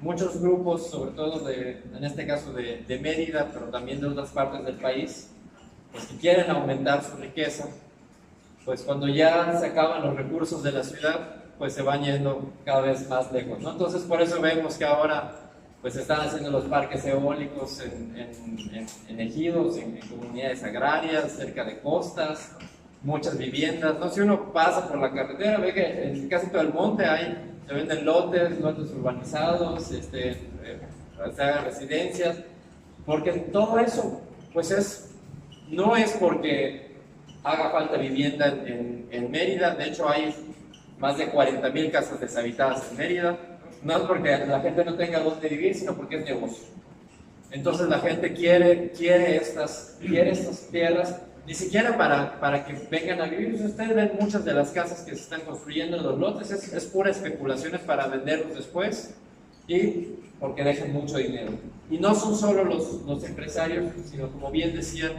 muchos grupos, sobre todo en este caso de Mérida, pero también de otras partes del país, pues que quieren aumentar su riqueza, pues cuando ya se acaban los recursos de la ciudad, pues se van yendo cada vez más lejos, ¿no? Entonces por eso vemos que ahora pues se están haciendo los parques eólicos en ejidos, en comunidades agrarias, cerca de costas, muchas viviendas, ¿no? Si uno pasa por la carretera, ve que en casi todo el monte se venden lotes urbanizados, se hagan residencias, porque todo eso, pues no es porque haga falta vivienda en Mérida. De hecho hay más de 40,000 casas deshabitadas en Mérida. No es porque la gente no tenga dónde vivir, sino porque es negocio. Entonces la gente quiere estas tierras, ni siquiera para que vengan a vivir. Ustedes ven muchas de las casas que se están construyendo en los lotes, es pura especulaciones para venderlos después y porque dejan mucho dinero. Y no son solo los empresarios, sino, como bien decían,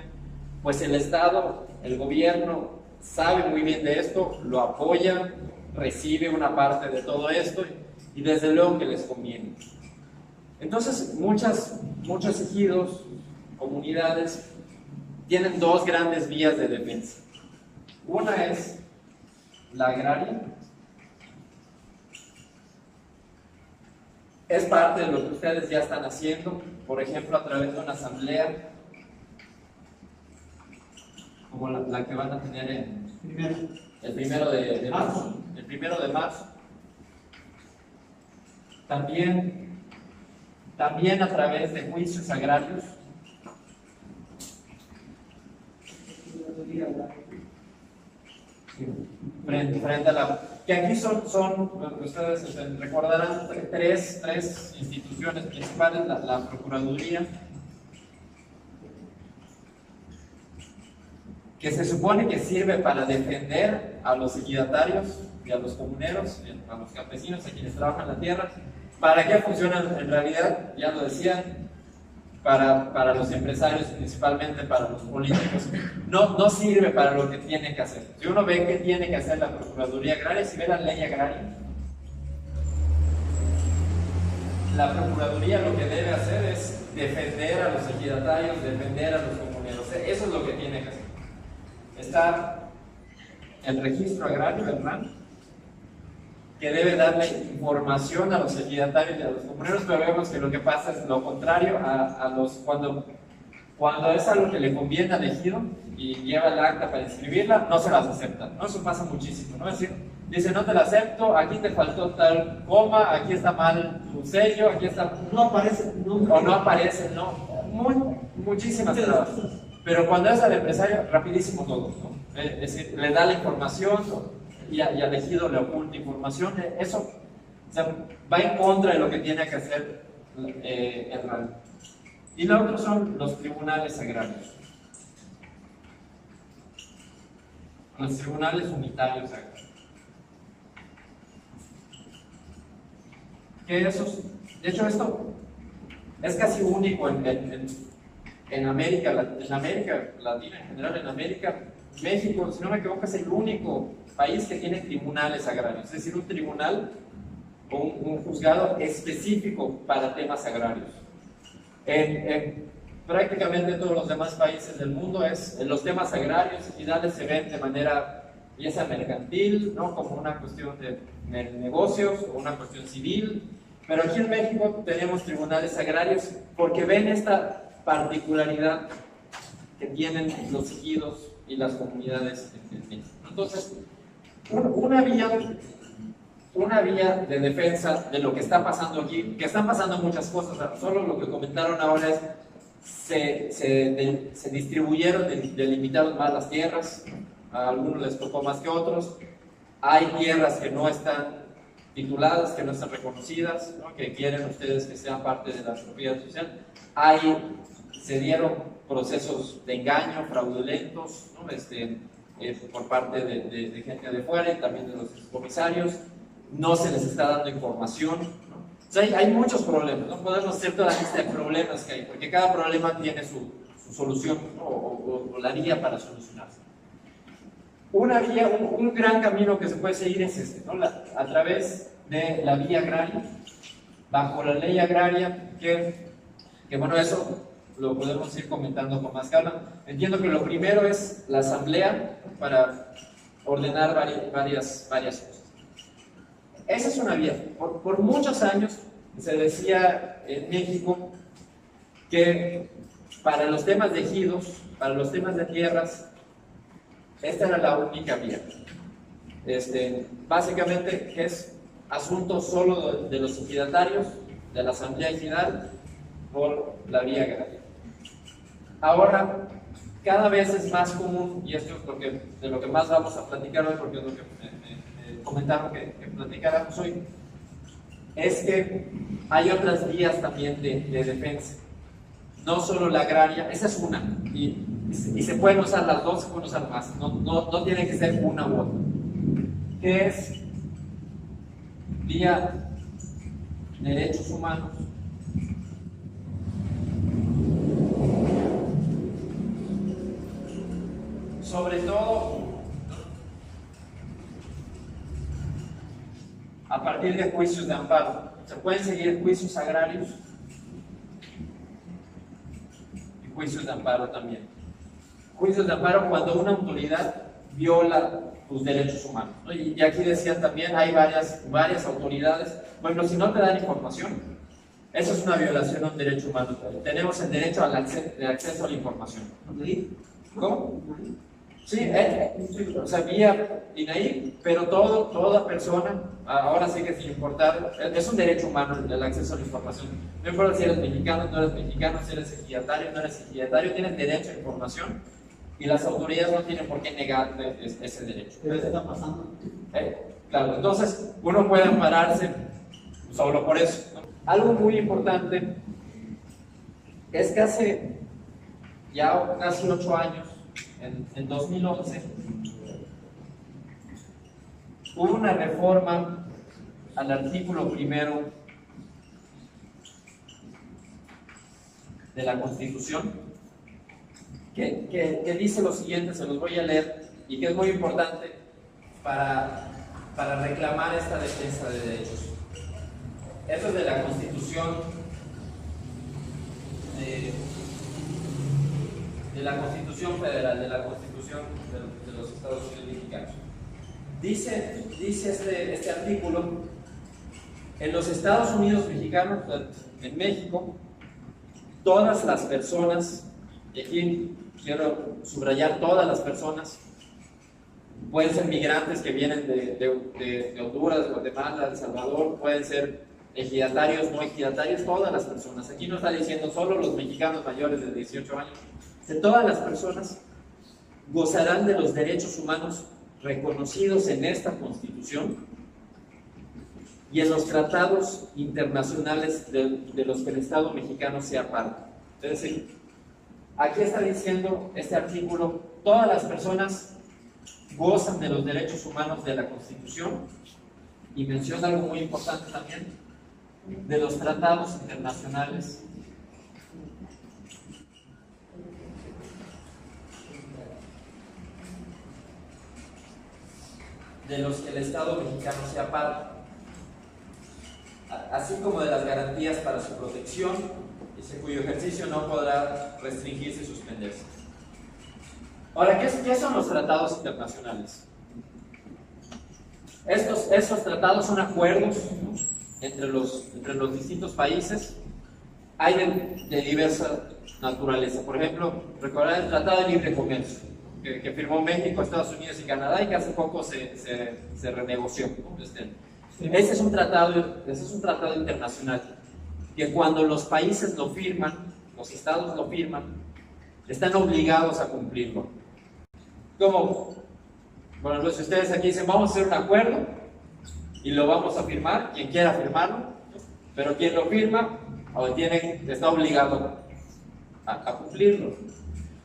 pues el Estado, el gobierno sabe muy bien de esto, lo apoya, recibe una parte de todo esto y desde luego que les conviene. Entonces muchos ejidos, comunidades, tienen dos grandes vías de defensa. Una es la agraria. Es parte de lo que ustedes ya están haciendo, por ejemplo, a través de una asamblea como la que van a tener el primero de marzo. El 1 de marzo. También a través de juicios agrarios. Frente a la... Que aquí son ustedes recordarán, tres instituciones principales, la Procuraduría, que se supone que sirve para defender a los ejidatarios y a los comuneros, a los campesinos, a quienes trabajan la tierra. ¿Para qué funcionan en realidad? Ya lo decían, para los empresarios, principalmente para los políticos. No sirve para lo que tiene que hacer. Si uno ve qué tiene que hacer la Procuraduría Agraria, si ve la ley agraria, la Procuraduría lo que debe hacer es defender a los ejidatarios, defender a los comuneros. Eso es lo que tiene que hacer. Está el registro agrario, el RAN, que debe darle información a los ejidatarios y a los comuneros, pero vemos que lo que pasa es lo contrario cuando es algo que le conviene al ejido y lleva el acta para inscribirla, no se las aceptan, ¿no? Eso pasa muchísimo, ¿no? Es decir, dice, no te la acepto, aquí te faltó tal coma, aquí está mal tu sello, aquí está... No aparece, o no aparece, ¿no? Muchísimas trabas. Pero cuando es al empresario, rapidísimo todo, ¿no? Es decir, le da la información y al ejido le oculta información. Eso, o sea, va en contra de lo que tiene que hacer el RAN. Y lo otro son los tribunales agrarios. Los tribunales unitarios agrarios. Que esos, de hecho, esto es casi único en América Latina, en general en América. México, si no me equivoco, es el único país que tiene tribunales agrarios, es decir, un tribunal o un juzgado específico para temas agrarios. En prácticamente todos los demás países del mundo los temas agrarios y equidades se ven de manera ya sea mercantil, ¿no? Como una cuestión de negocios o una cuestión civil, pero aquí en México tenemos tribunales agrarios porque ven esta particularidad que tienen los ejidos y las comunidades en México. Entonces, una vía de defensa de lo que está pasando aquí, que están pasando muchas cosas, solo lo que comentaron ahora es se distribuyeron, delimitaron más las tierras, a algunos les tocó más que otros, hay tierras que no están tituladas, que no están reconocidas, ¿no? Que quieren ustedes que sean parte de la propiedad social, se dieron procesos de engaño, fraudulentos, ¿no? Por parte de gente de fuera y también de los comisarios, no se les está dando información, ¿no? O sea, hay muchos problemas, no podemos hacer toda la lista de problemas que hay, porque cada problema tiene su solución, ¿no? o la vía para solucionarse. Una vía, un gran camino que se puede seguir es ¿no? A través de la vía agraria, bajo la ley agraria, que bueno, eso lo podemos ir comentando con más calma. Entiendo que lo primero es la asamblea para ordenar varias cosas. Esa es una vía. Por muchos años se decía en México que para los temas de ejidos, para los temas de tierras, esta era la única vía. Básicamente que es asunto solo de los ejidatarios, de la asamblea ejidal, por la vía agraria. Ahora, cada vez es más común, y esto es de lo que más vamos a platicar hoy, porque es lo que me comentaron que platicáramos hoy, es que hay otras vías también de defensa. No solo la agraria, esa es una, y se pueden usar las dos, se pueden usar más, no tiene que ser una u otra. Que es vía derechos humanos, sobre todo a partir de juicios de amparo. Se pueden seguir juicios agrarios y juicios de amparo también. Juicios de amparo cuando una autoridad viola tus derechos humanos, ¿no? Y aquí decían también, hay varias autoridades. Bueno, si no te dan información, eso es una violación a un derecho humano. Tenemos el derecho al acceso a la información. ¿Cómo? Sí, o sea, vía INAI, pero toda persona, ahora sí que sin importar, es un derecho humano el acceso a la información. No importa si eres mexicano, no eres mexicano, si eres ejidatario, no eres ejidatario, tienes derecho a información y las autoridades no tienen por qué negarte ese derecho. ¿Qué está pasando? Claro, entonces uno puede ampararse solo por eso, ¿no? Algo muy importante es que hace ya casi 8 años, en 2011, hubo una reforma al artículo 1 de la Constitución que dice lo siguiente, se los voy a leer, y que es muy importante para reclamar esta defensa de derechos. Eso es de la Constitución de la Constitución Federal, de la Constitución de los Estados Unidos Mexicanos. Dice este artículo: en los Estados Unidos Mexicanos, en México, todas las personas, y aquí quiero subrayar todas las personas, pueden ser migrantes que vienen de Honduras, de Guatemala, de El Salvador, pueden ser ejidatarios, no ejidatarios, todas las personas. Aquí no está diciendo solo los mexicanos mayores de 18 años. De todas las personas gozarán de los derechos humanos reconocidos en esta Constitución y en los tratados internacionales de los que el Estado mexicano sea parte. Es decir, aquí está diciendo este artículo, todas las personas gozan de los derechos humanos de la Constitución, y menciona algo muy importante también, de los tratados internacionales de los que el Estado mexicano sea parte, así como de las garantías para su protección, y cuyo ejercicio no podrá restringirse y suspenderse. Ahora, ¿qué son los tratados internacionales? Estos tratados son acuerdos, ¿no?, entre los distintos países. Hay de diversa naturaleza. Por ejemplo, recordar el Tratado de Libre Comercio que firmó México, Estados Unidos y Canadá, y que hace poco se renegoció, ¿no? Ese es un tratado internacional que cuando los países lo firman, los estados lo firman, están obligados a cumplirlo. Como, bueno, pues ustedes aquí dicen, vamos a hacer un acuerdo y lo vamos a firmar, quien quiera firmarlo, pero quien lo firma está obligado a cumplirlo.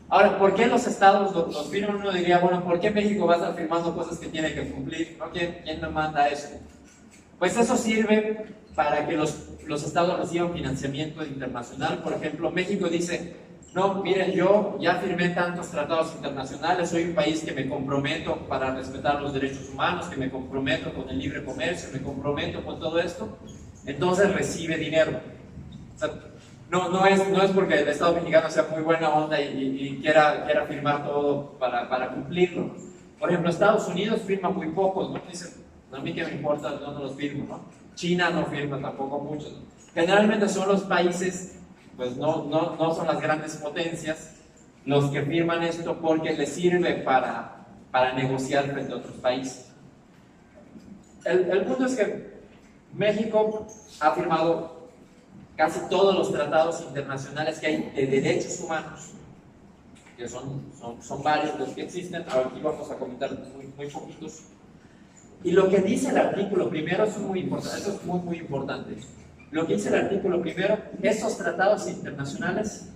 Ahora, ¿por qué los estados los firman? Uno diría, bueno, ¿por qué México va a estar firmando cosas que tiene que cumplir? ¿No? ¿Quién nos manda eso? Pues eso sirve para que los estados reciban financiamiento internacional. Por ejemplo, México dice, no, miren, yo ya firmé tantos tratados internacionales, soy un país que me comprometo para respetar los derechos humanos, que me comprometo con el libre comercio, me comprometo con todo esto, entonces recibe dinero. O sea, no es porque el Estado mexicano sea muy buena onda y quiera firmar todo para cumplirlo. Por ejemplo, Estados Unidos firma muy pocos, ¿no? Dicen, a mí que me importa dónde los firmo, ¿no? China no firma tampoco muchos, ¿no? Generalmente son los países, pues no son las grandes potencias, los que firman esto porque les sirve para negociar frente a otros países. El punto es que México ha firmado casi todos los tratados internacionales que hay de derechos humanos, que son varios los que existen. Aquí vamos a comentar muy poquitos. Y lo que dice el artículo primero es muy importante, eso es muy importante. Lo que dice el artículo primero, estos tratados internacionales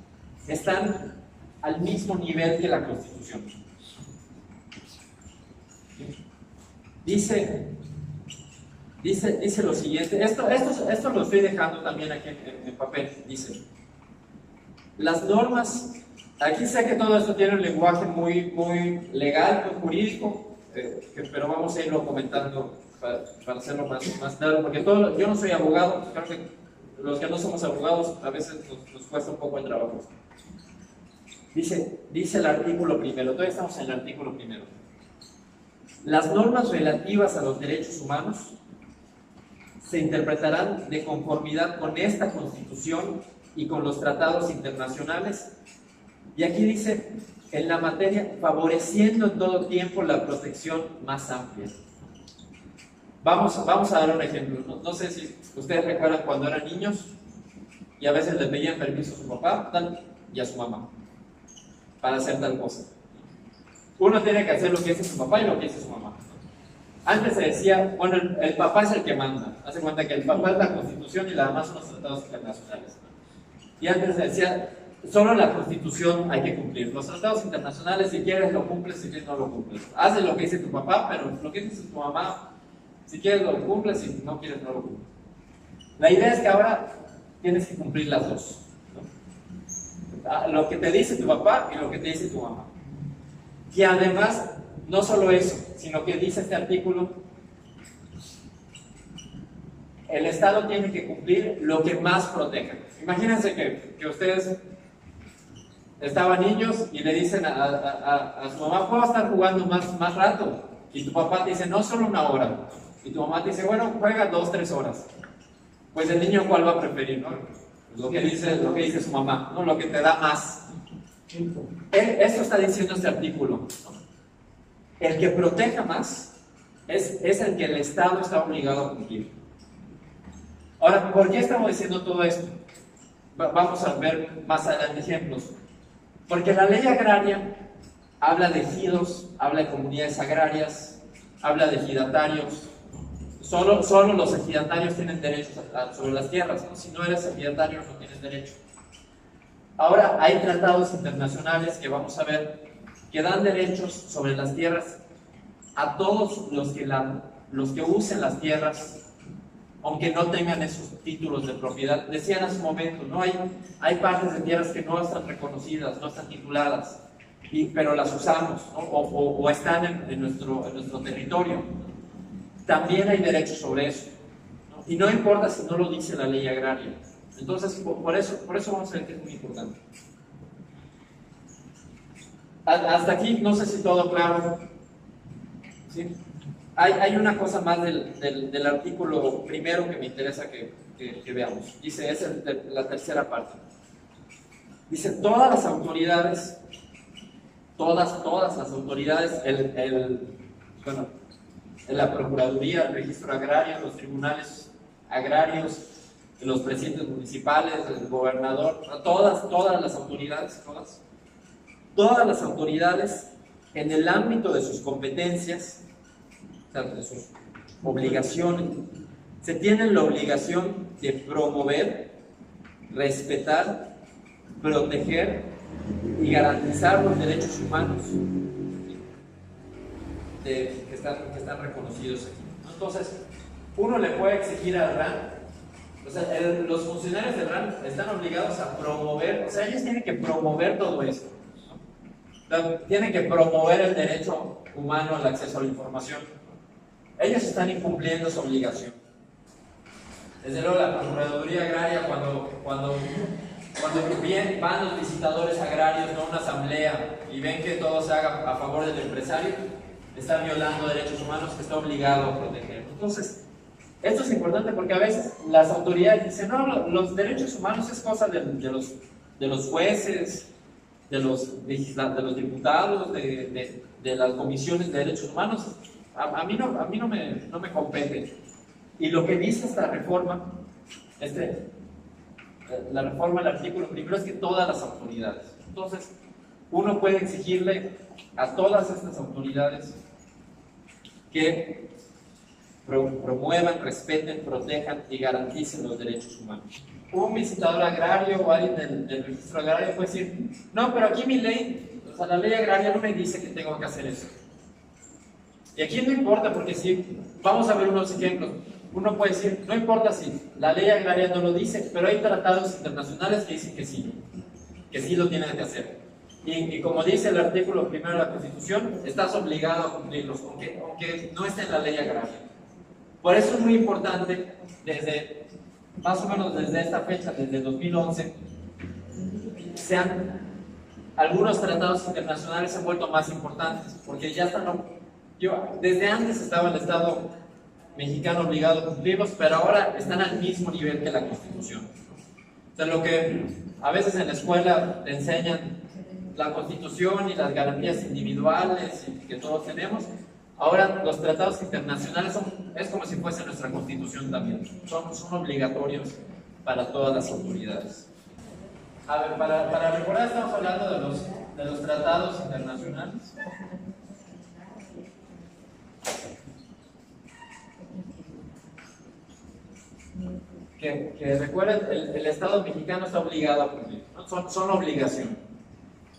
están al mismo nivel que la Constitución. Dice lo siguiente, esto lo estoy dejando también aquí en papel. Dice, las normas, aquí sé que todo esto tiene un lenguaje muy legal, muy jurídico, pero vamos a irlo comentando para hacerlo más claro, porque yo no soy abogado, creo que los que no somos abogados a veces nos cuesta un poco el trabajo. Dice el artículo primero, todavía estamos en el artículo primero. Las normas relativas a los derechos humanos se interpretarán de conformidad con esta Constitución y con los tratados internacionales. Y aquí dice, en la materia, favoreciendo en todo tiempo la protección más amplia. Vamos a dar un ejemplo. No sé si ustedes recuerdan cuando eran niños y a veces le pedían permiso a su papá y a su mamá para hacer tal cosa. Uno tiene que hacer lo que dice su papá y lo que dice su mamá. Antes se decía, bueno, el papá es el que manda. Hace cuenta que el papá es la Constitución y la demás son los tratados internacionales. Y antes se decía, solo la Constitución hay que cumplir. Los tratados internacionales, si quieres lo cumples, si quieres no lo cumples. Haces lo que dice tu papá, pero lo que dice tu mamá, si quieres lo cumples, si no quieres no lo cumples. La idea es que ahora tienes que cumplir las dos, ¿no? Lo que te dice tu papá y lo que te dice tu mamá. Y además, no solo eso, sino que dice este artículo, el Estado tiene que cumplir lo que más proteja. Imagínense que ustedes estaban niños y le dicen a su mamá, ¿puedo estar jugando más rato? Y tu papá te dice, no, solo 1 hora. Y tu mamá te dice, bueno, juega 2, 3 horas. Pues el niño, ¿cuál va a preferir, no? Lo que dice su mamá, ¿no? Lo que te da más. Eso está diciendo este artículo, ¿no? El que proteja más es el que el Estado está obligado a cumplir. Ahora, ¿por qué estamos diciendo todo esto? Vamos a ver más adelante ejemplos. Porque la ley agraria habla de ejidos, habla de comunidades agrarias, habla de ejidatarios. Solo los ejidatarios tienen derechos sobre las tierras, ¿no? Si no eres ejidatario no tienes derecho. Ahora hay tratados internacionales que vamos a ver que dan derechos sobre las tierras a todos los que usen las tierras, aunque no tengan esos títulos de propiedad. Decían hace un momento, ¿no? Hay partes de tierras que no están reconocidas, no están tituladas, pero las usamos, ¿no? o están en nuestro territorio. También hay derechos sobre eso, ¿no? Y no importa si no lo dice la ley agraria. Entonces, por eso vamos a ver que es muy importante. Hasta aquí, no sé si todo claro. ¿Sí? Hay una cosa más del artículo primero que me interesa que veamos. Dice, es la tercera parte. Dice, todas las autoridades, todas las autoridades, la Procuraduría, el Registro Agrario, los tribunales agrarios, los presidentes municipales, el gobernador, todas las autoridades en el ámbito de sus competencias, o sea, de sus obligaciones, se tienen la obligación de promover, respetar, proteger y garantizar los derechos humanos que están reconocidos aquí. Entonces, uno le puede exigir al RAN, o sea, los funcionarios del RAN están obligados a promover, o sea, ellos tienen que promover todo esto, ¿no? Tienen que promover el derecho humano al acceso a la información. Ellos están incumpliendo su obligación. Desde luego la Procuraduría Agraria, cuando bien van los visitadores agrarios a una asamblea y ven que todo se haga a favor del empresario, está violando derechos humanos que está obligado a proteger. Entonces, esto es importante porque a veces las autoridades dicen, no, los derechos humanos es cosa de los jueces, de los diputados, de las comisiones de derechos humanos. A mí no me compete. Y lo que dice esta reforma, la reforma del artículo primero es que todas las autoridades. Entonces, uno puede exigirle a todas estas autoridades que promuevan, respeten, protejan y garanticen los derechos humanos. Un visitador agrario o alguien del registro agrario puede decir, no, pero aquí mi ley, o sea, la ley agraria no me dice que tengo que hacer eso. Y aquí no importa, porque si, vamos a ver unos ejemplos. Uno puede decir, no importa si la ley agraria no lo dice, pero hay tratados internacionales que dicen que sí lo tienen que hacer. Y como dice el artículo primero de la Constitución, estás obligado a cumplirlos, aunque no esté en la ley agraria. Por eso es muy importante, más o menos desde esta fecha, desde 2011, algunos tratados internacionales se han vuelto más importantes, porque ya están, desde antes estaba el Estado mexicano obligado a cumplirlos, pero ahora están al mismo nivel que la Constitución. O sea, lo que a veces en la escuela te enseñan la Constitución y las garantías individuales que todos tenemos, ahora los tratados internacionales es como si fuese nuestra Constitución también, son obligatorios para todas las autoridades. A ver, para recordar, estamos hablando de los tratados internacionales. Que recuerden, el Estado mexicano está obligado a cumplir, ¿no? Son obligación.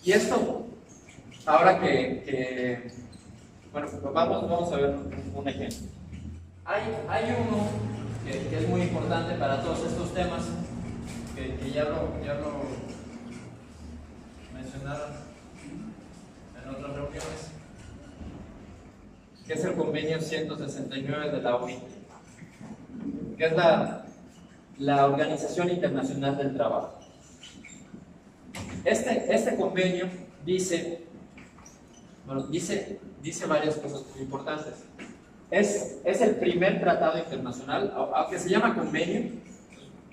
Y esto, ahora bueno, vamos a ver un ejemplo. Hay uno que es muy importante para todos estos temas, que ya lo mencionaron en otras reuniones, que es el convenio 169 de la OIT, que es la Organización Internacional del Trabajo. Este convenio dice varias cosas muy importantes. Es el primer tratado internacional, aunque se llama convenio,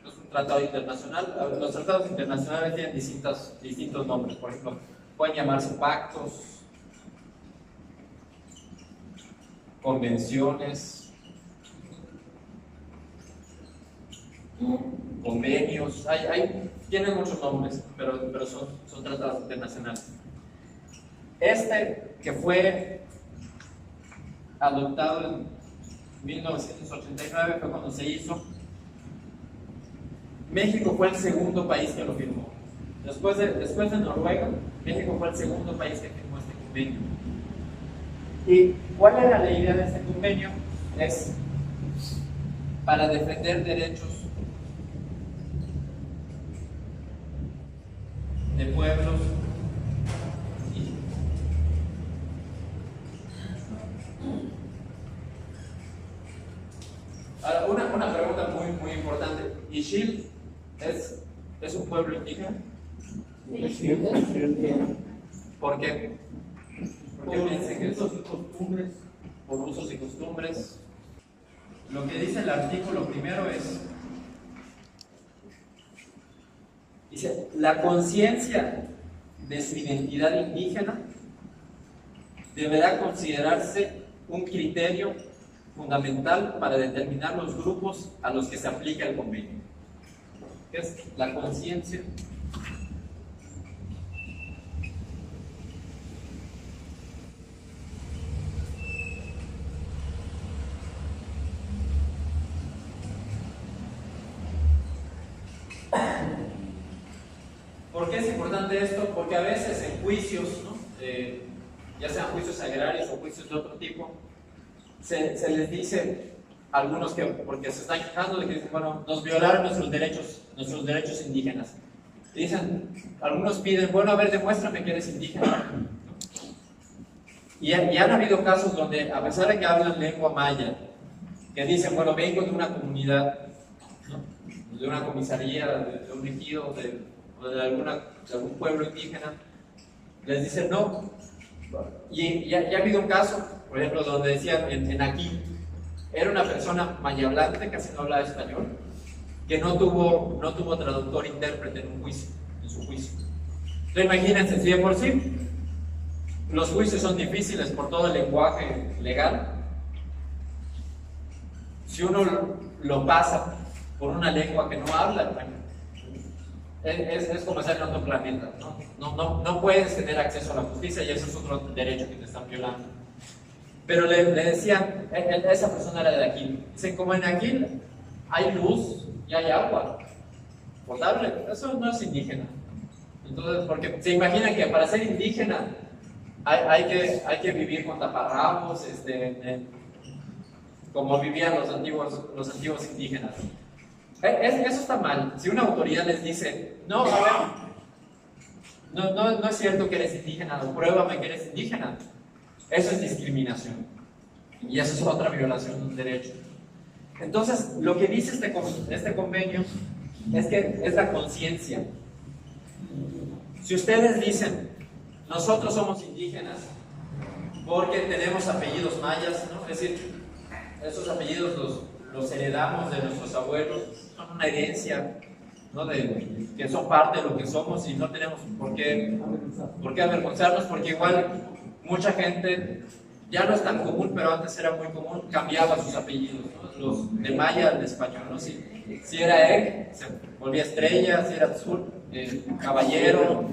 es un tratado internacional. Los tratados internacionales tienen distintos nombres, por ejemplo, pueden llamarse pactos, convenciones, convenios, tienen muchos nombres, pero son tratados internacionales. Que fue adoptado en 1989 fue cuando se hizo. México fue el segundo país que lo firmó. Después de Noruega, México fue el segundo país que firmó este convenio. ¿Y cuál era la idea de este convenio? Es para defender derechos de pueblos indígenas. Ahora, una pregunta muy importante. ¿Ixil es un pueblo indígena? Sí. ¿Por qué? ¿Por qué piensan que eso? Por usos y costumbres. Lo que dice el artículo primero dice, la conciencia de su identidad indígena deberá considerarse un criterio fundamental para determinar los grupos a los que se aplica el convenio. ¿Qué es la conciencia? ¿Por qué es importante esto? Porque a veces en juicios, ¿no? Ya sean juicios agrarios o juicios de otro tipo, se les dice a algunos que, porque se están quejando de que dicen, bueno, nos violaron nuestros derechos indígenas. Y dicen, algunos piden, bueno, a ver, demuéstrame que eres indígena. Y han habido casos donde, a pesar de que hablan lengua maya, que dicen, bueno, vengo de una comunidad de una comisaría, de un ejido, o de algún pueblo indígena, les dicen no. Y ya ha habido un caso, por ejemplo, donde decían en Aquil, era una persona mayahablante, casi no hablaba español, que no tuvo traductor intérprete en su juicio. Entonces imagínense, si de por sí los juicios son difíciles por todo el lenguaje legal, si uno lo pasa por una lengua que no habla, es como estar en otro planeta, ¿no? No puedes tener acceso a la justicia y eso es otro derecho que te están violando. Pero le decían, esa persona era de Aquil, dicen, como en Aquil hay luz y hay agua potable, eso no es indígena. Entonces, porque se imaginan que para ser indígena hay que vivir con taparrabos, como vivían los antiguos indígenas. Eso está mal. Si una autoridad les dice, no, a ver, no es cierto que eres indígena, pruébame que eres indígena, eso es discriminación. Y eso es otra violación de un derecho. Entonces, lo que dice este convenio es que es la conciencia. Si ustedes dicen, nosotros somos indígenas porque tenemos apellidos mayas, ¿no? Es decir, esos apellidos los heredamos de nuestros abuelos, son una herencia, ¿no? Que son parte de lo que somos y no tenemos por qué avergonzarnos, porque igual mucha gente, ya no es tan común, pero antes era muy común, cambiaba sus apellidos, ¿no? Los de maya al de español, ¿no? Si era Ek, se volvía Estrella, si era Azul, Caballero,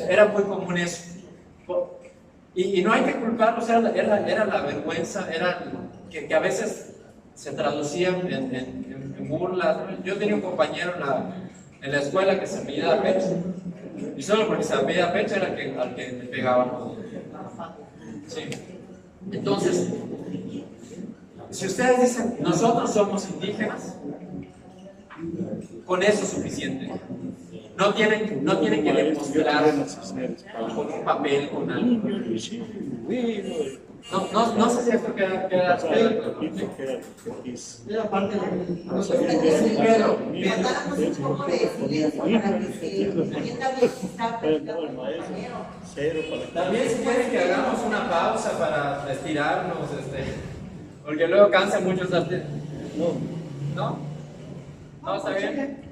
era muy común eso. Y no hay que culparlos, era la vergüenza, era que a veces se traducían en burlas. Yo tenía un compañero en la escuela que se apellidaba Pech, y solo porque se apellidaba Pech era al que le pegaban. Sí. Entonces, si ustedes dicen, nosotros somos indígenas, con eso es suficiente. No tienen que demostrar con un papel, con algo. No sé si esto queda claro. La parte de faltáramos un poco de silencio para que se entienda bien que está platicando el compañero. También si quieren que hagamos una pausa para estirarnos, porque luego cansa mucho esta... ¿No? ¿Está bien?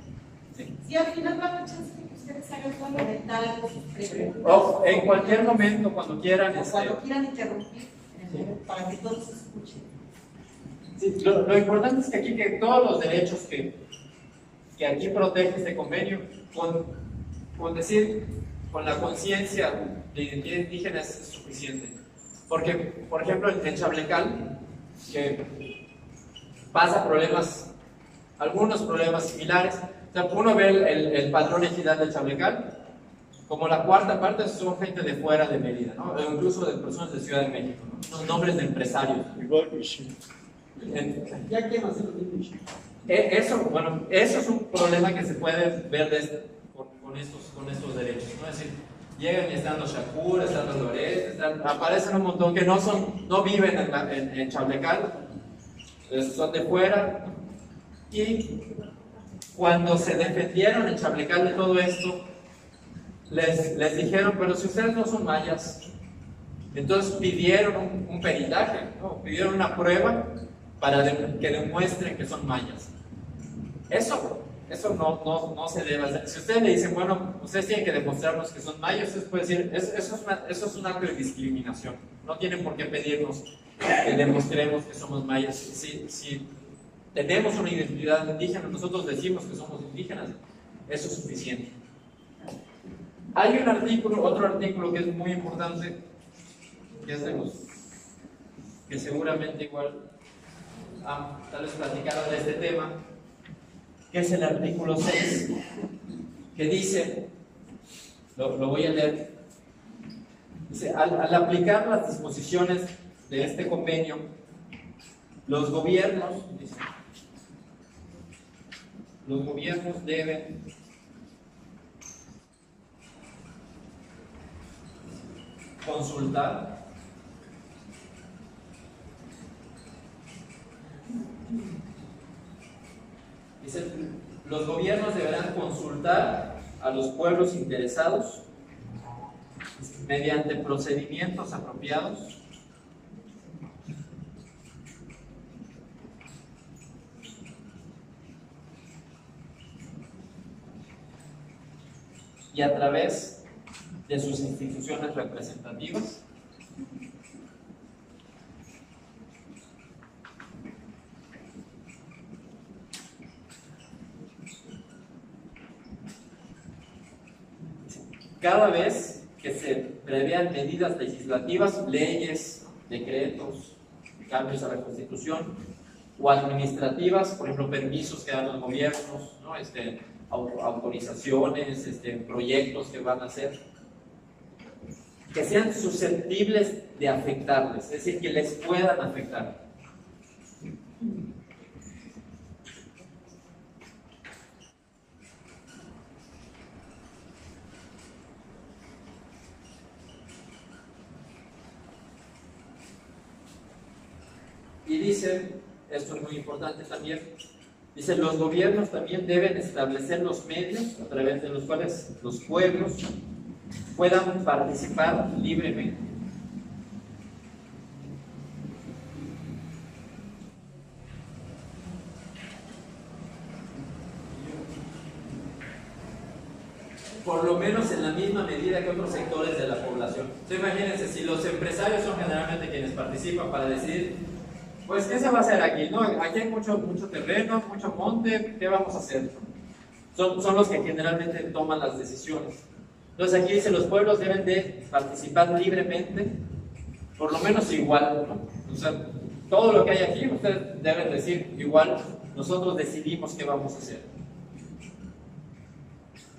Sí, al final va a haber chance de que ustedes hagan comentarios, preguntas. O en cualquier momento, cuando quieran. Cuando quieran interrumpir, para que todos escuchen. Sí, lo importante es que todos los derechos que aquí protege este convenio, con la conciencia de identidad indígena es suficiente. Porque, por ejemplo, en Chablecal, que pasa algunos problemas similares. O sea, uno ve el padrón ejidal de Chablecal, como la cuarta parte son gente de fuera de Mérida, ¿no? O incluso de personas de Ciudad de México, ¿no? Son nombres de empresarios. Eso es un problema que se puede ver con estos derechos, ¿no? Es decir, llegan y están los Shakur, están los Loret, aparecen un montón que no viven en Chablecal, son de fuera. Y cuando se defendieron en Chablecal de todo esto, les dijeron, pero si ustedes no son mayas, entonces pidieron un peritaje, ¿no? Pidieron una prueba para que demuestren que son mayas. Eso no se debe hacer. Si ustedes le dicen, bueno, ustedes tienen que demostrarnos que son mayas, ustedes pueden decir, eso es un acto de discriminación. No tienen por qué pedirnos que demostremos que somos mayas. Si tenemos una identidad indígena, nosotros decimos que somos indígenas, eso es suficiente. Hay otro artículo que es muy importante, que seguramente igual tal vez platicaron de este tema, que es el artículo 6, que dice, lo voy a leer, dice, al aplicar las disposiciones de este convenio, los gobiernos deben consultar dice los gobiernos deberán consultar a los pueblos interesados mediante procedimientos apropiados y a través de sus instituciones representativas cada vez que se prevean medidas legislativas, leyes, decretos, cambios a la Constitución o administrativas, por ejemplo, permisos que dan los gobiernos, ¿no? Autorizaciones, proyectos que van a hacer, que sean susceptibles de afectarles, es decir, que les puedan afectar. Y dice, esto es muy importante también, dice, los gobiernos también deben establecer los medios a través de los cuales los pueblos puedan participar libremente. Por lo menos en la misma medida que otros sectores de la población. Entonces, imagínense, si los empresarios son generalmente quienes participan para decidir, pues, ¿qué se va a hacer aquí? ¿No? Aquí hay mucho terreno, mucho monte, ¿qué vamos a hacer? Son los que generalmente toman las decisiones. Entonces aquí dice, los pueblos deben de participar libremente, por lo menos igual, ¿no? O sea, todo lo que hay aquí, ustedes deben decir igual, nosotros decidimos qué vamos a hacer.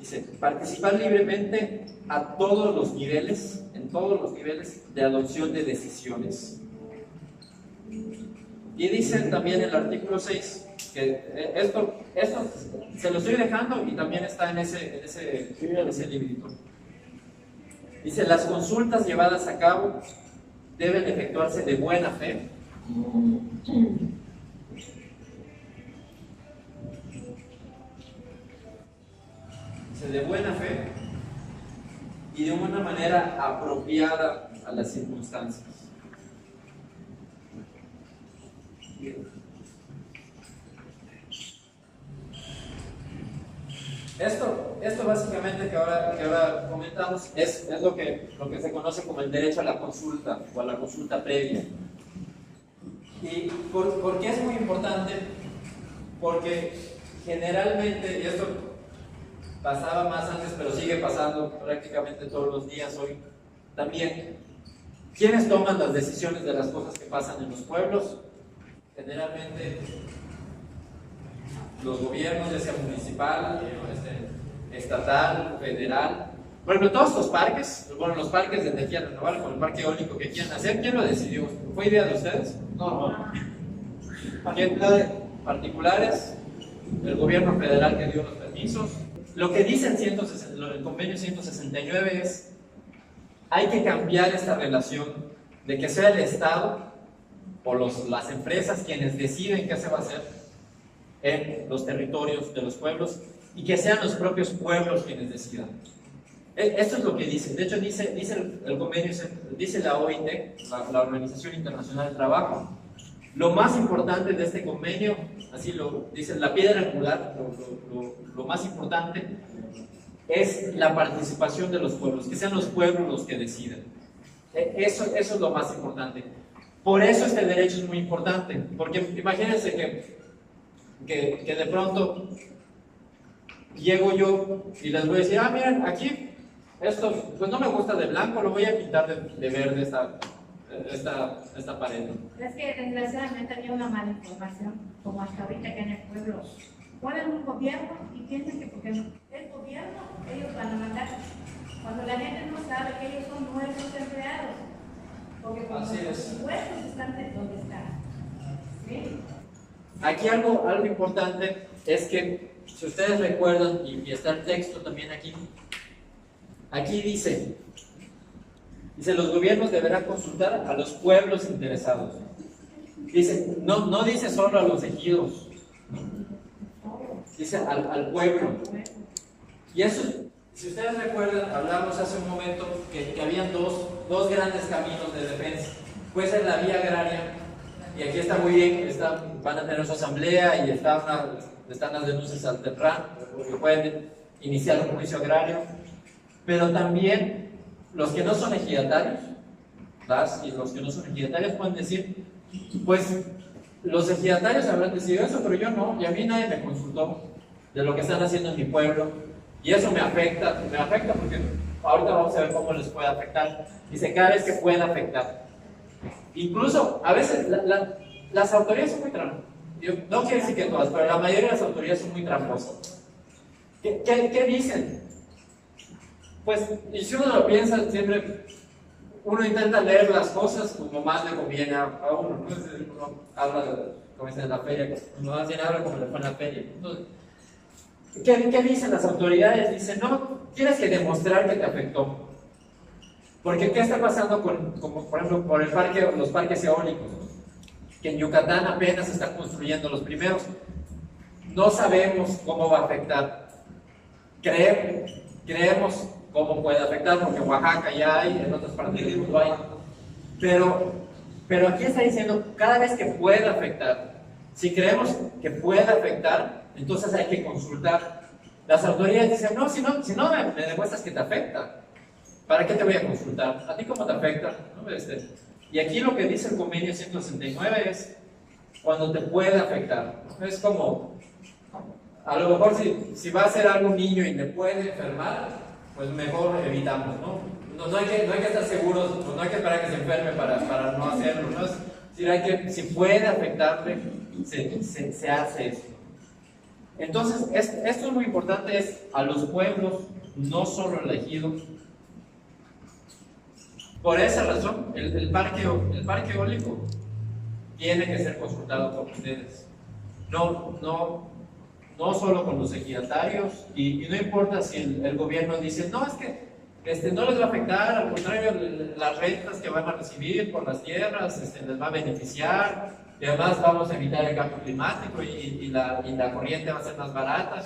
Dice, participar libremente a todos los niveles, en todos los niveles de adopción de decisiones. Y dice también el artículo 6, que esto se lo estoy dejando y también está en ese librito. Dice, las consultas llevadas a cabo deben efectuarse de buena fe. Dice, de buena fe y de una manera apropiada a las circunstancias. Esto básicamente que ahora comentamos es lo que se conoce como el derecho a la consulta o a la consulta previa. ¿Y por qué es muy importante? Porque generalmente, y esto pasaba más antes pero sigue pasando prácticamente todos los días hoy también, ¿quiénes toman las decisiones de las cosas que pasan en los pueblos? Generalmente los gobiernos, ya sea municipal, estatal, federal. Por ejemplo, todos estos parques, bueno, los parques de energía renovable, como el parque eólico que quieren hacer, ¿quién lo decidió? ¿Fue idea de ustedes? No. ¿Quién? Particulares, el gobierno federal que dio los permisos. Lo que dice el convenio 169 es, hay que cambiar esta relación de que sea el Estado o las empresas quienes deciden qué se va a hacer en los territorios de los pueblos y que sean los propios pueblos quienes decidan. Esto es lo que dice. De hecho, dice el convenio, dice la OIT, la Organización Internacional del Trabajo, lo más importante de este convenio, así lo dice, la piedra angular, lo más importante es la participación de los pueblos, que sean los pueblos los que decidan. Eso es lo más importante. Por eso este derecho es muy importante, porque imagínense que de pronto llego yo y les voy a decir, miren, aquí esto pues no me gusta de blanco, lo voy a pintar de verde esta pared. Es que desgraciadamente había una mala información, como hasta ahorita que en el pueblo ponen un gobierno y piensan que porque el gobierno ellos van a mandar, cuando la gente no sabe que ellos son nuestros empleados, porque como los impuestos están donde están. ¿Sí? Aquí algo importante es que, si ustedes recuerdan, y está el texto también aquí dice, los gobiernos deberán consultar a los pueblos interesados. Dice, no dice solo a los ejidos, dice al pueblo. Y eso, si ustedes recuerdan, hablamos hace un momento que habían dos grandes caminos de defensa. Puede ser la vía agraria, y aquí está muy bien, van a tener su asamblea y están las denuncias al TEPRAN, porque pueden iniciar un juicio agrario, pero también los que no son ejidatarios, y los que no son ejidatarios pueden decir, pues los ejidatarios habrán decidido eso, pero yo no, y a mí nadie me consultó de lo que están haciendo en mi pueblo, y eso me afecta porque ahorita vamos a ver cómo les puede afectar. Dice, cada vez que pueda afectar. Incluso, a veces, las autoridades son muy tramposas. No quiero decir que todas, pero la mayoría de las autoridades son muy tramposas. ¿Qué dicen? Pues, y si uno lo piensa, siempre uno intenta leer las cosas como más le conviene a uno. Uno habla, como dicen en la feria, uno más bien habla como le fue en la feria. Entonces, ¿qué dicen las autoridades? Dicen, no, tienes que demostrar que te afectó. Porque ¿qué está pasando como por ejemplo, por los parques eólicos? Que en Yucatán apenas se están construyendo los primeros. No sabemos cómo va a afectar. Creemos cómo puede afectar, porque en Oaxaca ya hay, en otras partes del mundo hay. Pero aquí está diciendo, cada vez que pueda afectar. Si creemos que puede afectar, entonces hay que consultar. Las autoridades dicen, no, si no me demuestras que te afecta, ¿para qué te voy a consultar? ¿A ti cómo te afecta? ¿No? Y aquí lo que dice el convenio 169 es cuando te puede afectar. Es como, a lo mejor si va a ser algo un niño y te puede enfermar, pues mejor evitamos, ¿no? No hay que estar seguros, pues no hay que esperar que se enferme para no hacerlo, ¿no? Si puede afectarte, se hace eso. Entonces, esto es muy importante, es a los pueblos, no solo elegidos. Por esa razón, el parque eólico tiene que ser consultado por ustedes. No solo con los ejidatarios, y no importa si el gobierno dice, no, es que no les va a afectar, al contrario, las rentas que van a recibir por las tierras les va a beneficiar, y además vamos a evitar el cambio climático y la corriente va a ser más barata.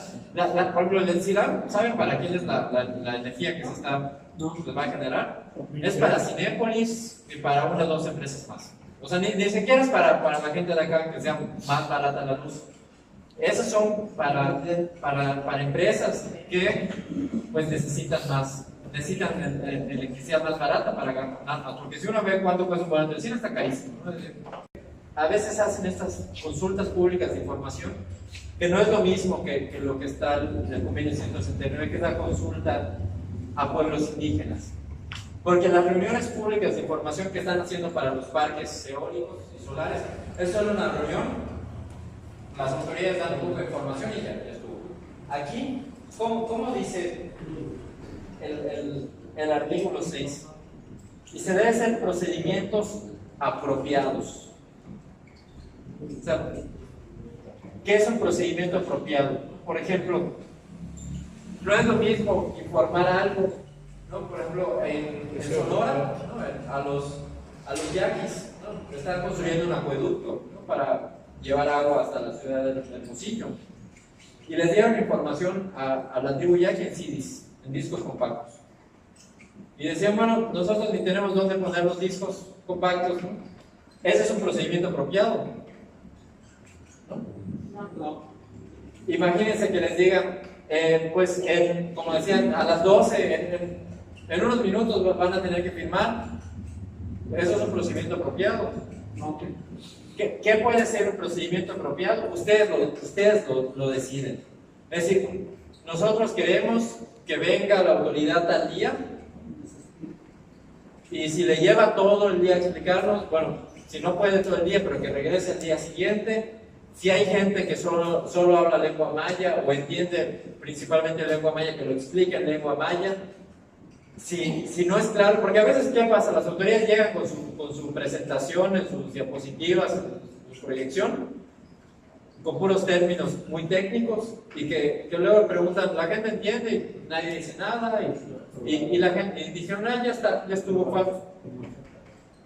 Por ejemplo, el CIRAM, ¿saben para quién es la energía que se va a generar? Es para Cinépolis y para unas 2 empresas más. O sea, ni siquiera es para la gente de acá que sea más barata la luz. Esas son para empresas que pues necesitan electricidad más barata para ganar más. Porque si uno ve cuánto cuesta un boleto de cine, está carísimo, ¿no? A veces hacen estas consultas públicas de información, que no es lo mismo que lo que está en el convenio 169, que es la consulta a pueblos indígenas. Porque las reuniones públicas de información que están haciendo para los parques eólicos y solares es solo una reunión, las autoridades dan un poco de información y ya estuvo. Aquí, ¿cómo dice el artículo 6? Y se deben hacer procedimientos apropiados. O sea, ¿qué es un procedimiento apropiado? Por ejemplo, no es lo mismo informar algo, ¿no? Por ejemplo, en Sonora, ¿no? a los yaquis, ¿no? Están construyendo un acueducto, ¿no? Para llevar agua hasta la ciudad de Hermosillo. Y les dieron información a la tribu yaqui en CDs, en discos compactos. Y decían, bueno, nosotros ni tenemos dónde poner los discos compactos, ¿no? Ese es un procedimiento apropiado. No. Imagínense que les digan, pues, como decían, a las 12, en unos minutos van a tener que firmar. Eso es un procedimiento apropiado. No. ¿Qué puede ser un procedimiento apropiado? Ustedes lo deciden. Es decir, nosotros queremos que venga la autoridad tal día, y si le lleva todo el día a explicarnos, bueno, si no puede todo el día, pero que regrese el día siguiente. Si hay gente que solo habla lengua maya o entiende principalmente lengua maya, que lo explique en lengua maya. Si no es claro, porque a veces, ¿qué pasa? Las autoridades llegan con su presentación, en sus diapositivas, en su proyección, con puros términos muy técnicos, y que luego preguntan, ¿la gente entiende? Y nadie dice nada, y la gente dijeron, ya está, ya estuvo.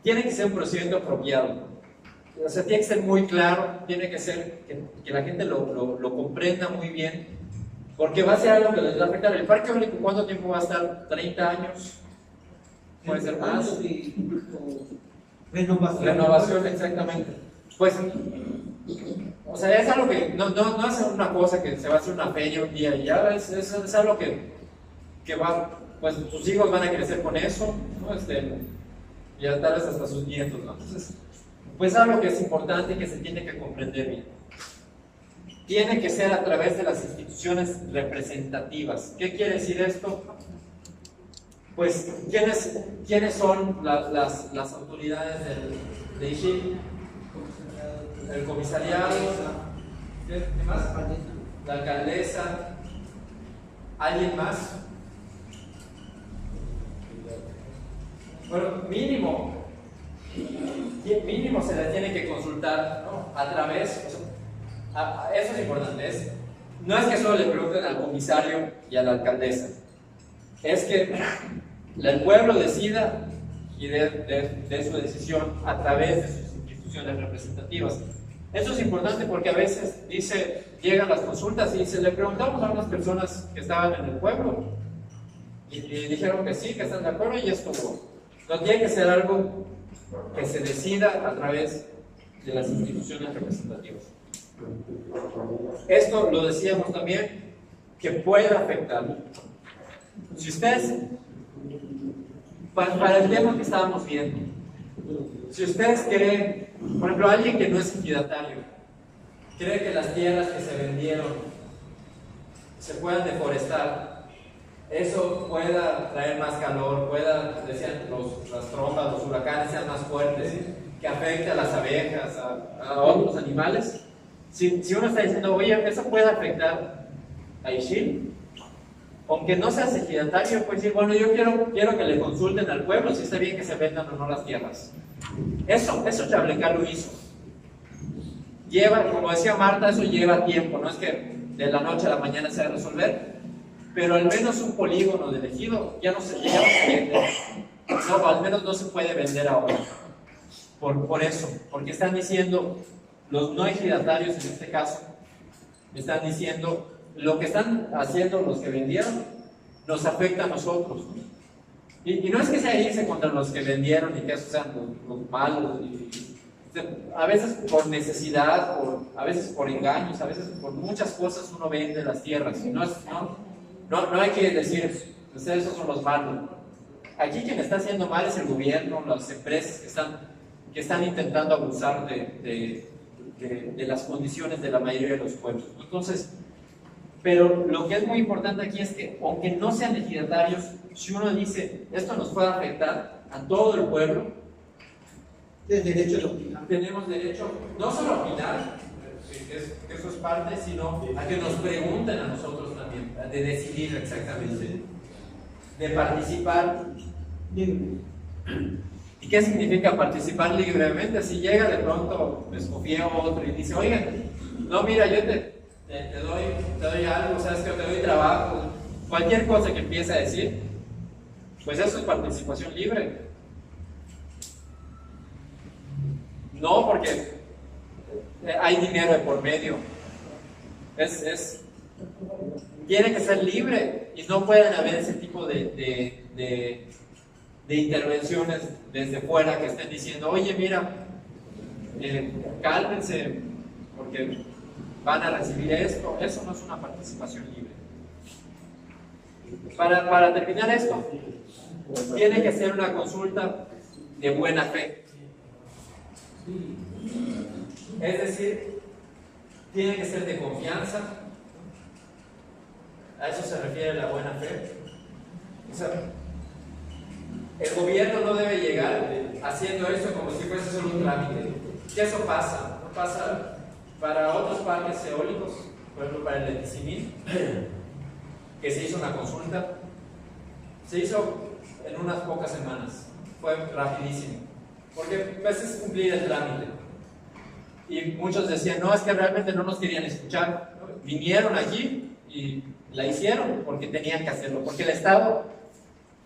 Tiene que ser un procedimiento apropiado. O sea, tiene que ser muy claro, tiene que ser que la gente lo comprenda muy bien, porque va a ser algo que les va a afectar. ¿El parque eólico cuánto tiempo va a estar? ¿30 años? ¿Puede ser más? Renovación, exactamente. Pues, o sea, es algo que no es una cosa que se va a hacer una feria un día y ya, es algo que va, pues tus hijos van a crecer con eso, ¿no? Ya tal vez hasta sus nietos, ¿no? Entonces, pues algo que es importante y que se tiene que comprender bien. Tiene que ser a través de las instituciones representativas. ¿Qué quiere decir esto? Pues, ¿quiénes son las autoridades de ISHIL? El comisariado, ¿qué más? La alcaldesa, ¿alguien más? Bueno, mínimo se le tiene que consultar, ¿no? A través, eso es importante, no es que solo le pregunten al comisario y a la alcaldesa, es que el pueblo decida y de su decisión a través de sus instituciones representativas. Eso es importante porque a veces llegan las consultas y le preguntamos a unas personas que estaban en el pueblo y dijeron que sí, que están de acuerdo y esto no tiene que ser algo que se decida a través de las instituciones representativas. Esto lo decíamos también que puede afectar. Si ustedes, para el tema que estábamos viendo, si ustedes creen, por ejemplo, alguien que no es ejidatario, cree que las tierras que se vendieron se puedan deforestar, eso pueda traer más calor, decían las trombas, los huracanes sean más fuertes, que afecte a las abejas, a otros animales. Si uno está diciendo, oye, eso puede afectar a ISHIL, aunque no seas ejidatario, puedes decir, bueno, yo quiero que le consulten al pueblo si está bien que se vendan o no las tierras. Eso Chablecá lo hizo. Como decía Marta, eso lleva tiempo, no es que de la noche a la mañana se va a resolver, pero al menos un polígono del ejido ya no se vende, no, al menos no se puede vender ahora. Por eso, porque están diciendo, los no ejidatarios en este caso, están diciendo, lo que están haciendo los que vendieron nos afecta a nosotros. Y no es que sea irse contra los que vendieron y que esos sean los malos. A veces por necesidad, a veces por engaños, a veces por muchas cosas uno vende las tierras. No hay que decir, ustedes son los malos. Aquí quien está haciendo mal es el gobierno, las empresas que están intentando abusar de las condiciones de la mayoría de los pueblos. Entonces, pero lo que es muy importante aquí es que, aunque no sean ejidatarios, si uno dice, esto nos puede afectar a todo el pueblo, tenemos derecho no solo a opinar, que eso es parte, sino a que nos pregunten a nosotros también, de decidir exactamente, de participar. ¿Y qué significa participar libremente? Si llega de pronto, me escogió otro y dice, oigan, no, mira, yo te doy algo, sabes que te doy trabajo, cualquier cosa que empiece a decir, pues eso es participación libre. No porque hay dinero de por medio, tiene que ser libre y no pueden haber ese tipo de intervenciones desde fuera que estén diciendo, oye, mira, cálmense porque van a recibir esto. Eso no es una participación libre. Para terminar esto, tiene que ser una consulta de buena fe. Es decir, tiene que ser de confianza. A eso se refiere la buena fe. O sea, el gobierno no debe llegar haciendo eso como si fuese solo un trámite. Que eso pasa. No pasa para otros parques eólicos, por ejemplo para el de Tizimín, que se hizo una consulta. Se hizo en unas pocas semanas. Fue rapidísimo. Porque pues es cumplir el trámite. Y muchos decían, no, es que realmente no nos querían escuchar. Vinieron allí y la hicieron porque tenían que hacerlo. Porque el Estado,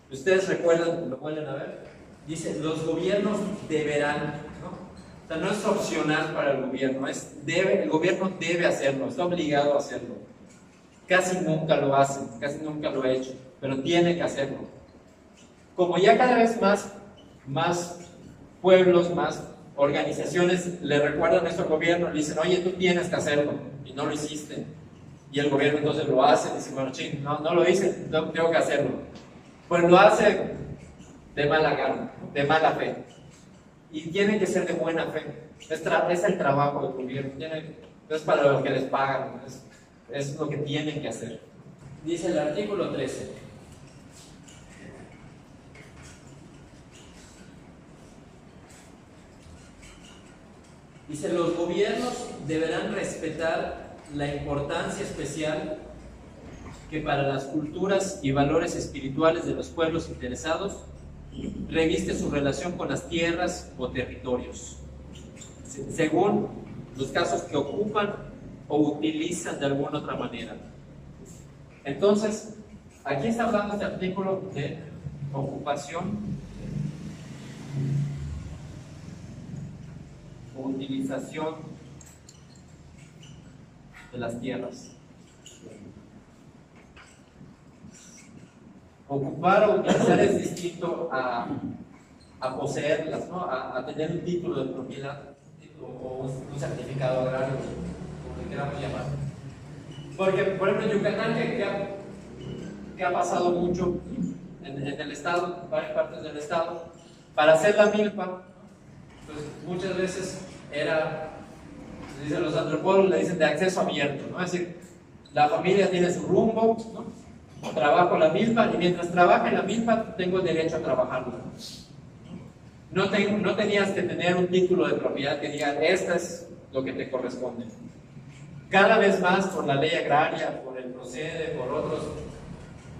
ustedes recuerdan, lo vuelven a ver, dice, los gobiernos deberán, ¿no? O sea, no es opcional para el gobierno, el gobierno debe hacerlo, está obligado a hacerlo. Casi nunca lo hace, casi nunca lo ha hecho, pero tiene que hacerlo. Como ya cada vez más pueblos, más organizaciones le recuerdan esto al gobierno, le dicen, oye, tú tienes que hacerlo, y no lo hiciste. Y el gobierno entonces lo hace, y dice, bueno, ching, no lo hice, tengo que hacerlo. Pues lo hace de mala gana, de mala fe. Y tiene que ser de buena fe. Es el trabajo del gobierno, no es para lo que les pagan, es lo que tienen que hacer. Dice el artículo 13. Dice, los gobiernos deberán respetar la importancia especial que para las culturas y valores espirituales de los pueblos interesados reviste su relación con las tierras o territorios, según los casos que ocupan o utilizan de alguna otra manera. Entonces, aquí está hablando este artículo de ocupación o utilización de las tierras. Ocupar o utilizar es distinto a poseerlas, ¿no? A tener un título de propiedad o un certificado agrario, como le queramos llamar. Porque, por ejemplo, en Yucatán, que ha pasado mucho en el estado, en varias partes del estado, para hacer la milpa, pues muchas veces era, dicen los antropólogos, le dicen de acceso abierto, ¿no? Es decir, la familia tiene su rumbo, ¿no? Trabajo la milpa y mientras trabaje la milpa tengo derecho a trabajarla. No tenías que tener un título de propiedad que diga, esto es lo que te corresponde. Cada vez más por la ley agraria, por el Procede, por otras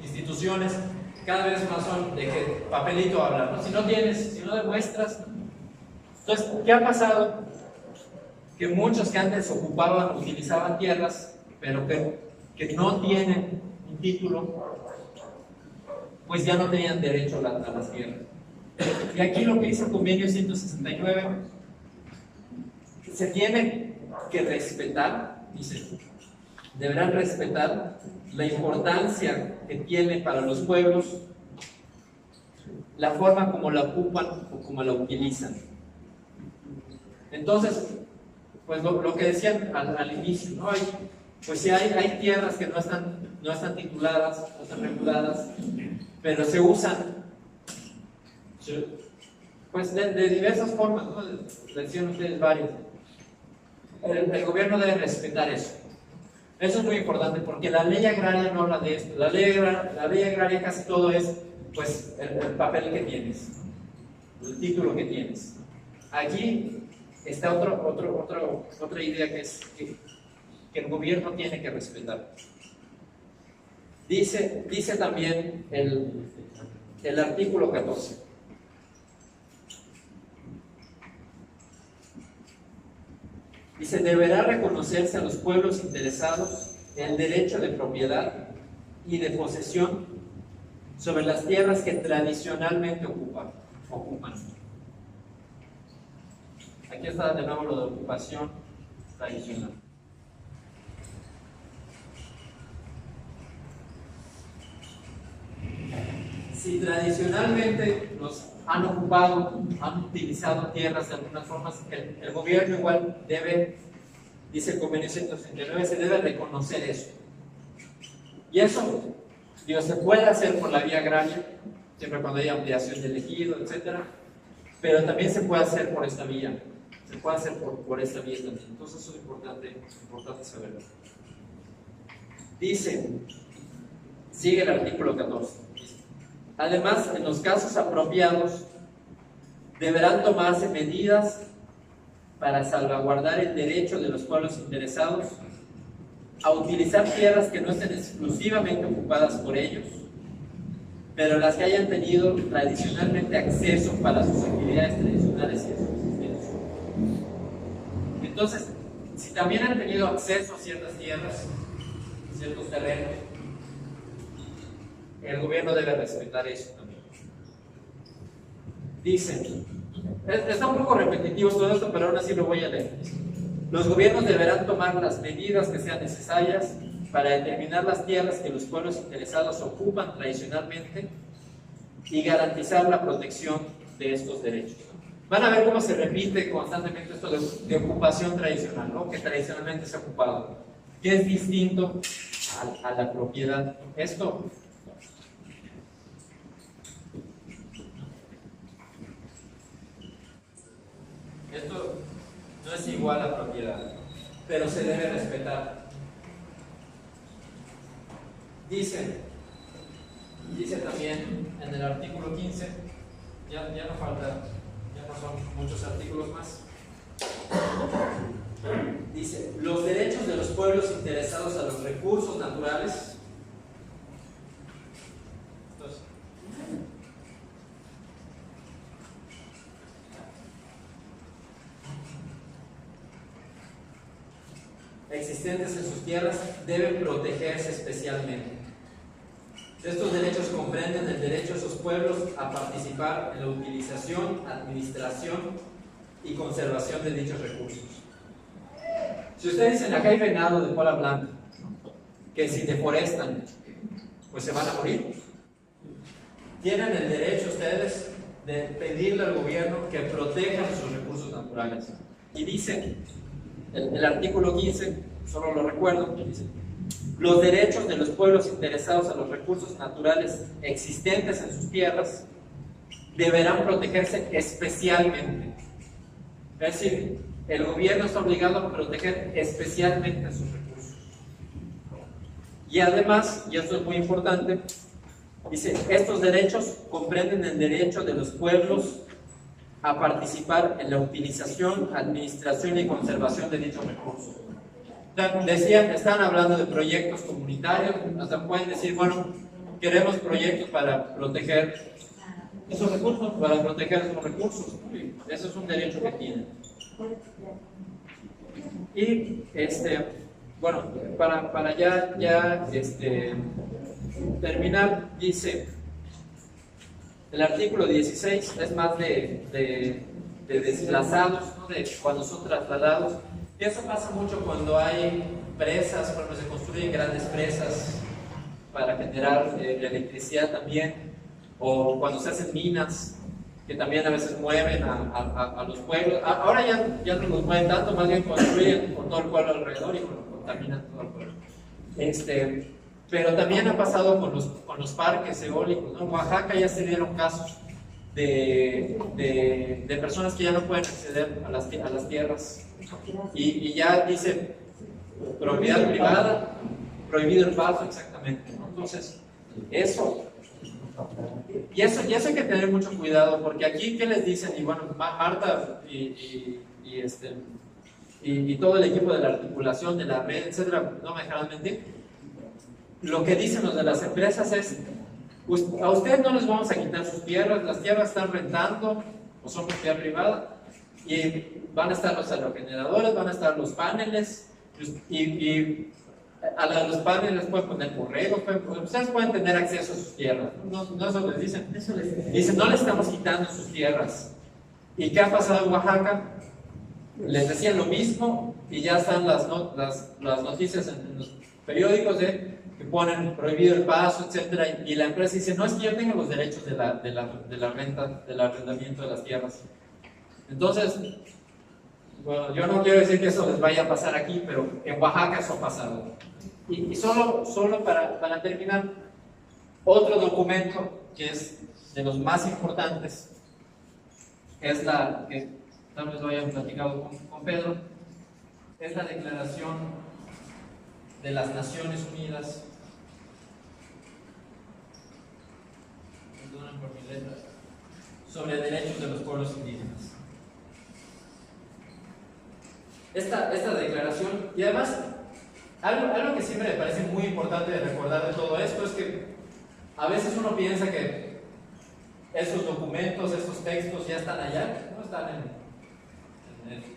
instituciones, cada vez más son de que papelito habla, ¿no? Si no demuestras. Entonces, ¿qué ha pasado? Que muchos que antes utilizaban tierras, pero que no tienen un título, pues ya no tenían derecho a las tierras. Y aquí lo que dice el convenio 169, se tiene que respetar, dice, deberán respetar la importancia que tiene para los pueblos la forma como la ocupan o como la utilizan. Entonces, pues lo que decían al inicio, ¿no? Pues sí hay tierras que no están tituladas, no están reguladas, pero se usan pues de diversas formas, ¿no? Decían ustedes varias. El gobierno debe respetar eso. Eso es muy importante porque la ley agraria no habla de esto. La ley agraria casi todo es pues el papel que tienes, el título que tienes. Aquí está otra idea que es que el gobierno tiene que respetar. Dice también el artículo 14. Dice, deberá reconocerse a los pueblos interesados el derecho de propiedad y de posesión sobre las tierras que tradicionalmente ocupan. Aquí está de nuevo lo de ocupación tradicional. Si tradicionalmente los han ocupado, han utilizado tierras de algunas formas, el gobierno igual debe, dice el convenio 169, se debe reconocer eso. Y eso, se puede hacer por la vía agraria, siempre cuando haya ampliación del ejido, etc. Pero también se puede hacer por esta vía, se puede hacer por esta vía también. Entonces eso es importante saberlo. Dice, sigue el artículo 14. Además, en los casos apropiados, deberán tomarse medidas para salvaguardar el derecho de los pueblos interesados a utilizar tierras que no estén exclusivamente ocupadas por ellos, pero las que hayan tenido tradicionalmente acceso para sus actividades tradicionales y su subsistencia. Entonces, si también han tenido acceso a ciertas tierras, ciertos terrenos, el gobierno debe respetar eso también. Dicen, Está un poco repetitivo todo esto, pero aún así lo voy a leer. Los gobiernos deberán tomar las medidas que sean necesarias para determinar las tierras que los pueblos interesados ocupan tradicionalmente y garantizar la protección de estos derechos. Van a ver cómo se repite constantemente esto de ocupación tradicional, ¿no? Que tradicionalmente se ha ocupado, que es distinto a la propiedad. Esto no es igual a propiedad, pero se debe respetar. Dice también en el artículo 15, ya no falta, ya no son muchos artículos más. Dice, los derechos de los pueblos interesados a los recursos naturales. Entonces, existentes en sus tierras deben protegerse especialmente. Estos derechos comprenden el derecho de esos pueblos a participar en la utilización, administración y conservación de dichos recursos. Si ustedes dicen, acá hay venado de cola blanca, que si deforestan, pues se van a morir, tienen el derecho ustedes de pedirle al gobierno que protejan sus recursos naturales. Y dice, el artículo 15, solo lo recuerdo, dice, los derechos de los pueblos interesados a los recursos naturales existentes en sus tierras deberán protegerse especialmente. Es decir, el gobierno está obligado a proteger especialmente sus recursos. Y además, y esto es muy importante, dice, estos derechos comprenden el derecho de los pueblos a participar en la utilización, administración y conservación de dichos recursos. Decían, están hablando de proyectos comunitarios, hasta pueden decir, bueno, queremos proyectos para proteger esos recursos, eso es un derecho que tienen. Y bueno, para ya terminar, dice el artículo 16, es más de desplazados, ¿no? De cuando son trasladados. Y eso pasa mucho cuando hay presas, cuando se construyen grandes presas para generar electricidad también, o cuando se hacen minas, que también a veces mueven a los pueblos. Ahora ya no los mueven tanto, más bien construyen con todo el pueblo alrededor y contaminan todo el pueblo. Pero también ha pasado con los parques eólicos, ¿no? En Oaxaca ya se dieron casos de personas que ya no pueden acceder a las tierras. Y ya dice propiedad privada, prohibido el paso, exactamente, ¿no? Entonces, eso hay que tener mucho cuidado, porque aquí, ¿qué les dicen? Y bueno, Marta y todo el equipo de la articulación, de la red, etcétera, no me dejarán mentir. Lo que dicen los de las empresas es, pues, a ustedes no les vamos a quitar sus tierras, las tierras están rentando o son propiedad privada, y van a estar los aerogeneradores, van a estar los paneles, y a los paneles pueden poner borregos, ustedes pueden tener acceso a sus tierras, no eso les dicen. Dicen, no les estamos quitando sus tierras. ¿Y qué ha pasado en Oaxaca? Les decían lo mismo, y ya están las noticias en los periódicos que ponen prohibido el paso, etcétera, y la empresa dice, no, es que yo tengo los derechos de la renta, del arrendamiento de las tierras. Entonces, bueno, yo no quiero decir que eso les vaya a pasar aquí, pero en Oaxaca eso ha pasado. Y solo para terminar, otro documento que es de los más importantes, es la que tal vez lo hayan platicado con Pedro, es la Declaración de las Naciones Unidas, perdonen por mis letras, sobre derechos de los pueblos indígenas. Esta declaración, y además, algo que siempre me parece muy importante de recordar de todo esto es que a veces uno piensa que esos documentos, estos textos ya están allá, no están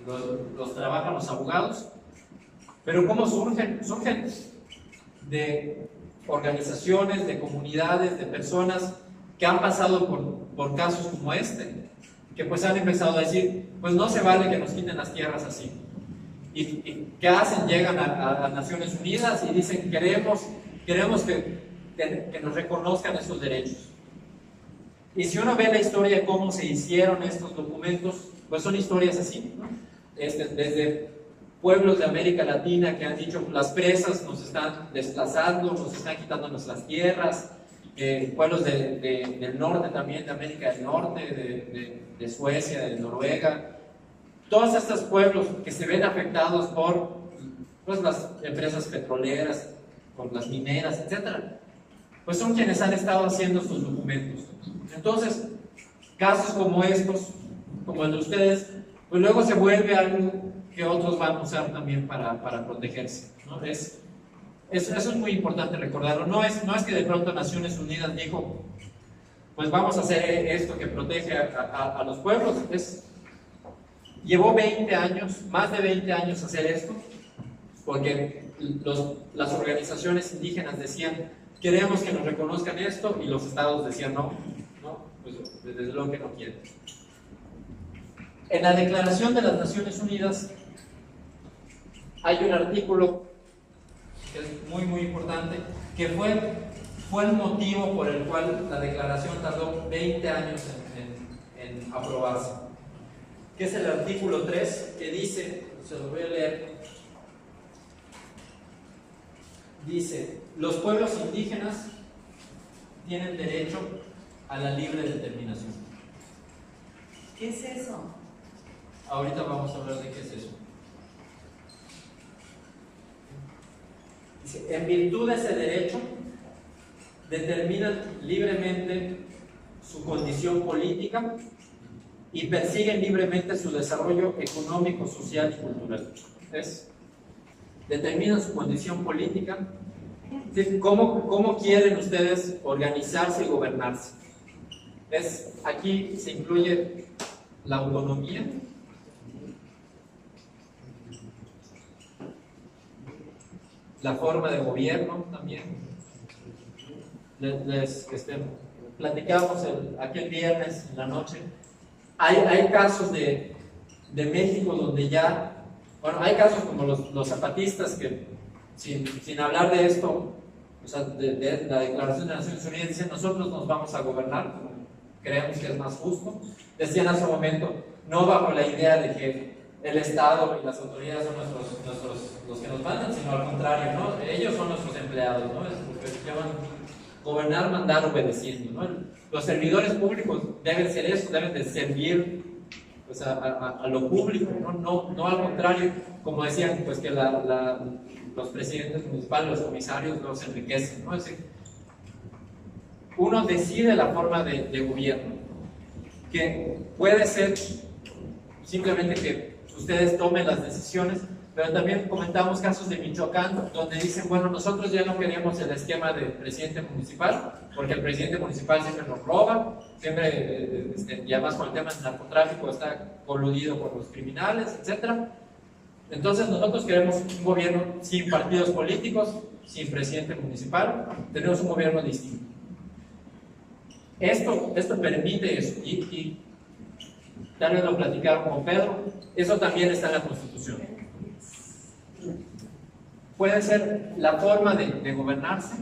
los trabajan los abogados, pero ¿cómo surgen? Surgen de organizaciones, de comunidades, de personas que han pasado por casos como este que pues han empezado a decir, pues no se vale que nos quiten las tierras así. ¿Y qué hacen? Llegan a Naciones Unidas y dicen, queremos que nos reconozcan estos derechos. Y si uno ve la historia de cómo se hicieron estos documentos, pues son historias así, ¿no? Desde pueblos de América Latina que han dicho, las presas nos están desplazando, nos están quitando nuestras tierras, pueblos del norte también, de América del Norte, de Suecia, de Noruega, todos estos pueblos que se ven afectados por pues, las empresas petroleras, por las mineras, etc., pues son quienes han estado haciendo estos documentos. Entonces, casos como estos, como el de ustedes, pues luego se vuelve algo que otros van a usar también para protegerse, ¿no? Eso es muy importante recordarlo. No es que de pronto Naciones Unidas dijo, pues vamos a hacer esto que protege a los pueblos. Llevó 20 años, más de 20 años hacer esto, porque las organizaciones indígenas decían, queremos que nos reconozcan esto, y los estados decían, no, pues desde luego que no quieren. En la Declaración de las Naciones Unidas hay un artículo que es muy muy importante, que fue el motivo por el cual la declaración tardó 20 años en aprobarse, que es el artículo 3, que dice, se lo voy a leer, dice, los pueblos indígenas tienen derecho a la libre determinación. ¿Qué es eso? Ahorita vamos a hablar de qué es eso. Dice, en virtud de ese derecho, determinan libremente su condición política y persiguen libremente su desarrollo económico, social y cultural. Determinan su condición política. ¿Cómo quieren ustedes organizarse y gobernarse? Aquí se incluye la autonomía, la forma de gobierno también. Platicamos aquel viernes en la noche. Hay casos de México donde ya, bueno, hay casos como los zapatistas que sin hablar de esto, o sea, de la Declaración de Naciones Unidas, dicen, nosotros nos vamos a gobernar, creemos que es más justo. Decían hace un momento, no bajo la idea de que el Estado y las autoridades son los que nos mandan, sino al contrario, ¿no? Ellos son nuestros empleados, ¿no? Es lo que llaman gobernar, mandar, obedeciendo, ¿no? Los servidores públicos deben ser eso, deben de servir pues, a lo público, no al contrario, como decían, pues que los presidentes municipales, los comisarios los enriquecen, ¿no? Es decir, uno decide la forma de gobierno, que puede ser simplemente que ustedes tomen las decisiones, pero también comentamos casos de Michoacán donde dicen, bueno, nosotros ya no queremos el esquema del presidente municipal, porque el presidente municipal siempre nos roba, siempre, y además con el tema del narcotráfico está coludido con los criminales, etc. Entonces nosotros queremos un gobierno sin partidos políticos, sin presidente municipal, tenemos un gobierno distinto. Esto permite eso, y tal vez lo platicaron con Pedro, eso también está en la Constitución. Puede ser la forma de gobernarse,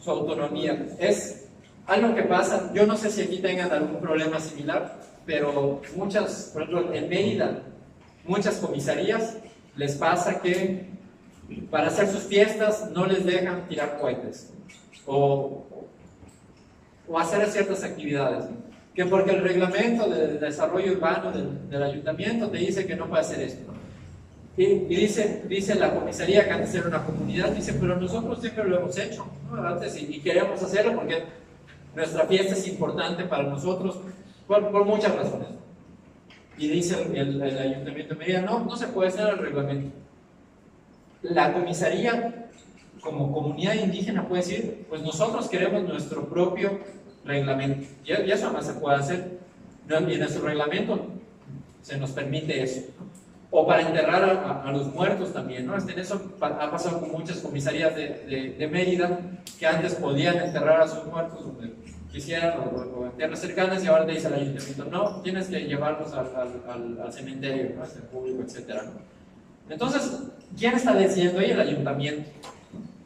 su autonomía. Es algo que pasa, yo no sé si aquí tengan algún problema similar, pero por ejemplo, en Mérida, muchas comisarías les pasa que para hacer sus fiestas no les dejan tirar cohetes o hacer ciertas actividades, que porque el reglamento de desarrollo urbano del ayuntamiento te dice que no puede hacer esto. Y dice la comisaría que antes era una comunidad, dice, pero nosotros siempre lo hemos hecho, ¿no? Antes, y queremos hacerlo porque nuestra fiesta es importante para nosotros por muchas razones. Y dice el ayuntamiento de Mérida, no se puede hacer el reglamento. La comisaría como comunidad indígena puede decir, pues nosotros queremos nuestro propio reglamento, y eso no se puede hacer, y en nuestro reglamento se nos permite eso, ¿no? O para enterrar a los muertos también, ¿no? Eso ha pasado con muchas comisarías de Mérida, que antes podían enterrar a sus muertos donde quisieran, o en tierras cercanas, y ahora te dice el ayuntamiento, no, tienes que llevarlos al cementerio, ¿no? Al público, etc., ¿no? Entonces, ¿quién está decidiendo ahí? El ayuntamiento.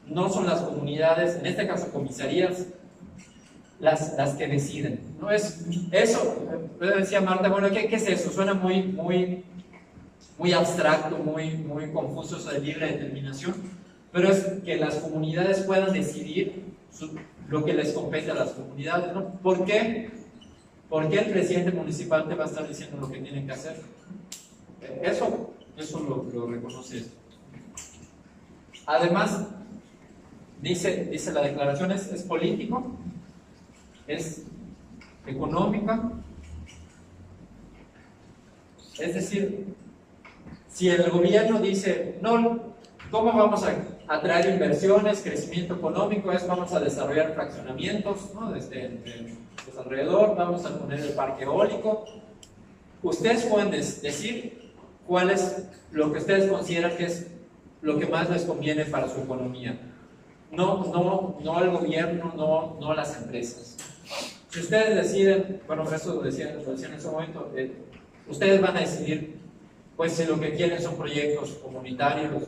No son las comunidades, en este caso comisarías, las que deciden. No es eso. Decía Marta, bueno, ¿qué es eso? Suena muy abstracto, muy confuso, eso de libre determinación, pero es que las comunidades puedan decidir lo que les compete a las comunidades, ¿no? ¿Por qué? ¿Por qué el presidente municipal te va a estar diciendo lo que tienen que hacer? Eso lo reconoce esto. Además, dice la declaración, es político, es económica, es decir, si el gobierno dice, no, ¿cómo vamos a atraer inversiones, crecimiento económico? Vamos a desarrollar fraccionamientos, ¿no? Pues alrededor, vamos a poner el parque eólico. Ustedes pueden decir cuál es lo que ustedes consideran que es lo que más les conviene para su economía. No el gobierno, no las empresas. Si ustedes deciden, bueno, eso lo decían en ese momento, ustedes van a decidir, pues, si lo que quieren son proyectos comunitarios,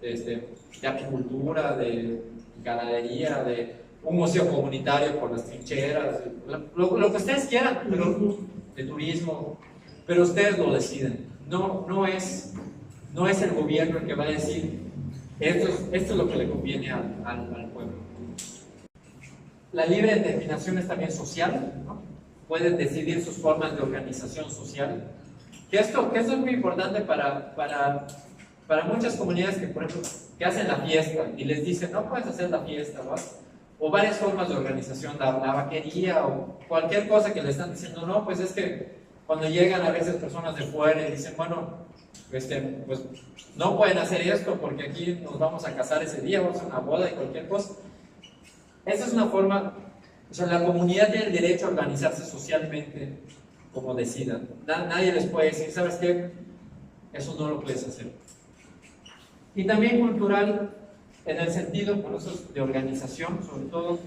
de apicultura, de ganadería, de un museo comunitario por las trincheras, lo que ustedes quieran, pero, de turismo, pero ustedes lo deciden. No es el gobierno el que va a decir, esto es lo que le conviene al pueblo. La libre determinación es también social, ¿no? Pueden decidir sus formas de organización social. Que esto es muy importante para muchas comunidades que, por ejemplo, que hacen la fiesta y les dicen, no puedes hacer la fiesta, ¿no? O varias formas de organización, la vaquería o cualquier cosa que le están diciendo, no, pues es que cuando llegan a veces personas de fuera y dicen, bueno, pues no pueden hacer esto porque aquí nos vamos a casar ese día, vamos a una boda y cualquier cosa. Esa es una forma, o sea, la comunidad tiene el derecho a organizarse socialmente como decidan. Nadie les puede decir, ¿sabes qué? Eso no lo puedes hacer. Y también cultural, en el sentido, por eso de organización, sobre todo,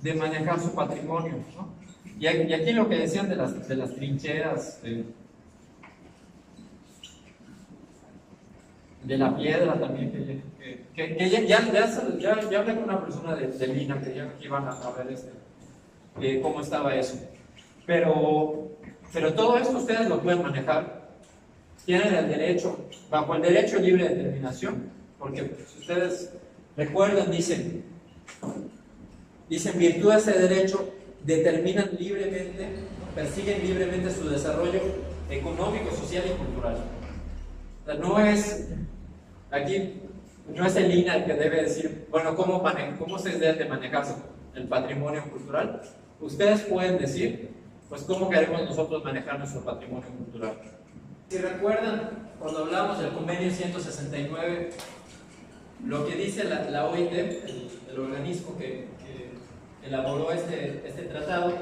de manejar su patrimonio, ¿no? Y aquí lo que decían de las trincheras, de la piedra también, que ya hablé con una persona de Lina que ya iban a ver cómo estaba eso. Pero todo esto ustedes lo pueden manejar, tienen el derecho, bajo el derecho libre de determinación, porque si ustedes recuerdan, dicen, virtud de ese derecho, determinan libremente, persiguen libremente su desarrollo económico, social y cultural. O sea, no es el INA el que debe decir, bueno, ¿cómo se debe manejar el patrimonio cultural? Ustedes pueden decir, pues, ¿cómo queremos nosotros manejar nuestro patrimonio cultural? Si recuerdan, cuando hablamos del convenio 169, lo que dice la OIT, el organismo que elaboró este tratado,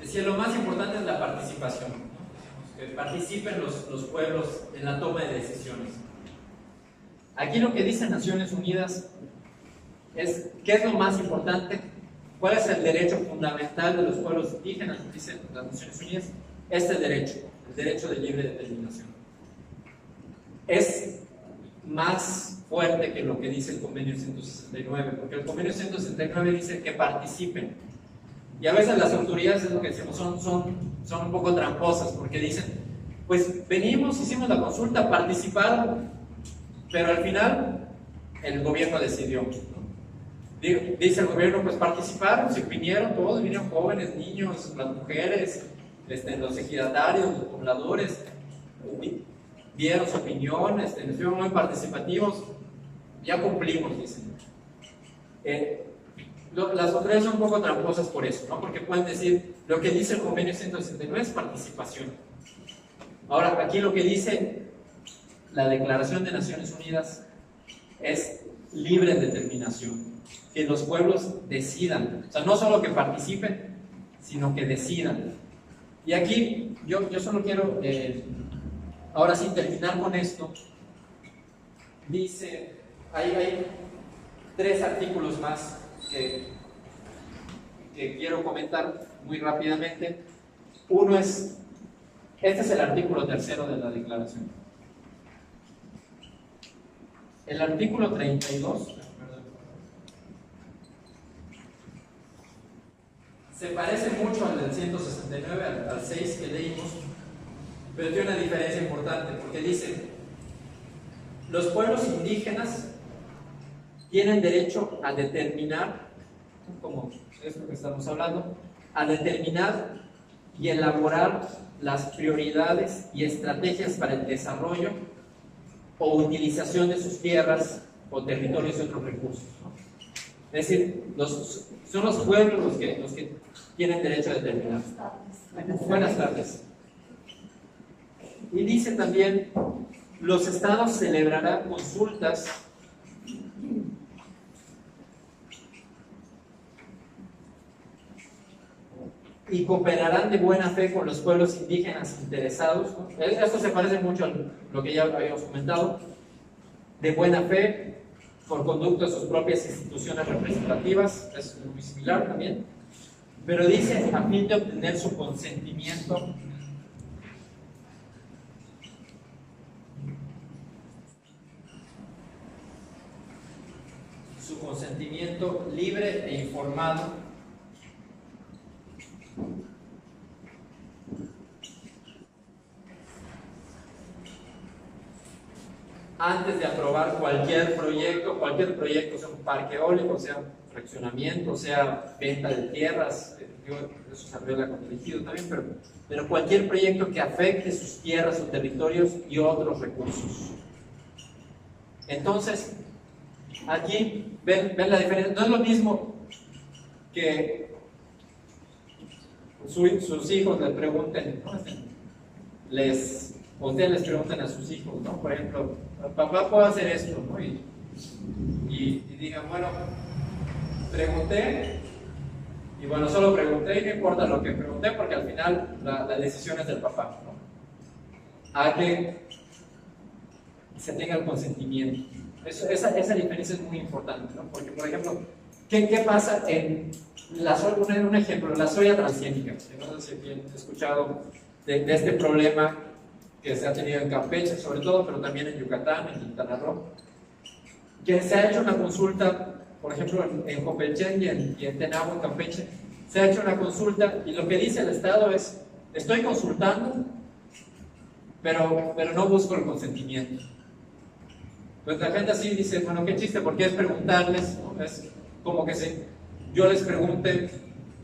decía lo más importante es la participación, ¿no? Que participen los pueblos en la toma de decisiones. Aquí lo que dice Naciones Unidas es, ¿qué es lo más importante? ¿Cuál es el derecho fundamental de los pueblos indígenas? Dicen las Naciones Unidas, este derecho, el derecho de libre determinación. Es más fuerte que lo que dice el convenio 169, porque el convenio 169 dice que participen. Y a veces las autoridades, es lo que decimos, son un poco tramposas, porque dicen, pues venimos, hicimos la consulta, participaron, pero al final el gobierno decidió, ¿no? Dice el gobierno, pues participaron, se vinieron todos, vinieron jóvenes, niños, las mujeres, los ejidatarios, los pobladores, dieron su opinión, estuvieron muy participativos, ya cumplimos, dicen. Las autoridades son un poco tramposas por eso, ¿no? Porque pueden decir, lo que dice el convenio 169 es participación. Ahora, aquí lo que dice la Declaración de Naciones Unidas es libre determinación, que los pueblos decidan, o sea, no solo que participen, sino que decidan. Y aquí yo solo quiero, ahora sí, terminar con esto. Dice, hay 3 artículos más que quiero comentar muy rápidamente. Uno es, este es el artículo 3 de la declaración. El artículo 32 se parece mucho al del 169, al 6 que leímos, pero tiene una diferencia importante, porque dice: los pueblos indígenas tienen derecho a determinar, como es lo que estamos hablando, a determinar y elaborar las prioridades y estrategias para el desarrollo o utilización de sus tierras o territorios y otros recursos. Es decir, son los pueblos los que tienen derecho a determinar. Buenas tardes. Y dice también: los estados celebrarán consultas y cooperarán de buena fe con los pueblos indígenas interesados. Esto se parece mucho a lo que ya habíamos comentado. De buena fe, por conducto de sus propias instituciones representativas, es muy similar también. Pero dice: a fin de obtener su consentimiento libre e informado antes de aprobar cualquier proyecto, sea un parque eólico, sea fraccionamiento, sea venta de tierras, eso se arregla con el ejido también, pero cualquier proyecto que afecte sus tierras o territorios y otros recursos. Entonces, aquí ven la diferencia. No es lo mismo que sus hijos le pregunten, ustedes les preguntan a sus hijos, ¿no? Por ejemplo, papá, ¿puedo hacer esto? ¿No? Y digan, bueno, pregunté, y bueno, solo pregunté y no importa lo que pregunté porque al final la decisión es del papá, ¿no? A que se tenga el consentimiento. Esa diferencia es muy importante, ¿no? Porque, por ejemplo, ¿qué pasa en un ejemplo, la soya transgénica? No sé si han escuchado de este problema que se ha tenido en Campeche, sobre todo, pero también en Yucatán, en Quintana Roo, que se ha hecho una consulta, por ejemplo, en Copelchen y en Tenabo, en Campeche, se ha hecho una consulta y lo que dice el Estado es: estoy consultando, pero no busco el consentimiento. Pues la gente así dice, bueno, qué chiste, porque es preguntarles, ¿no? Es como que yo les pregunte,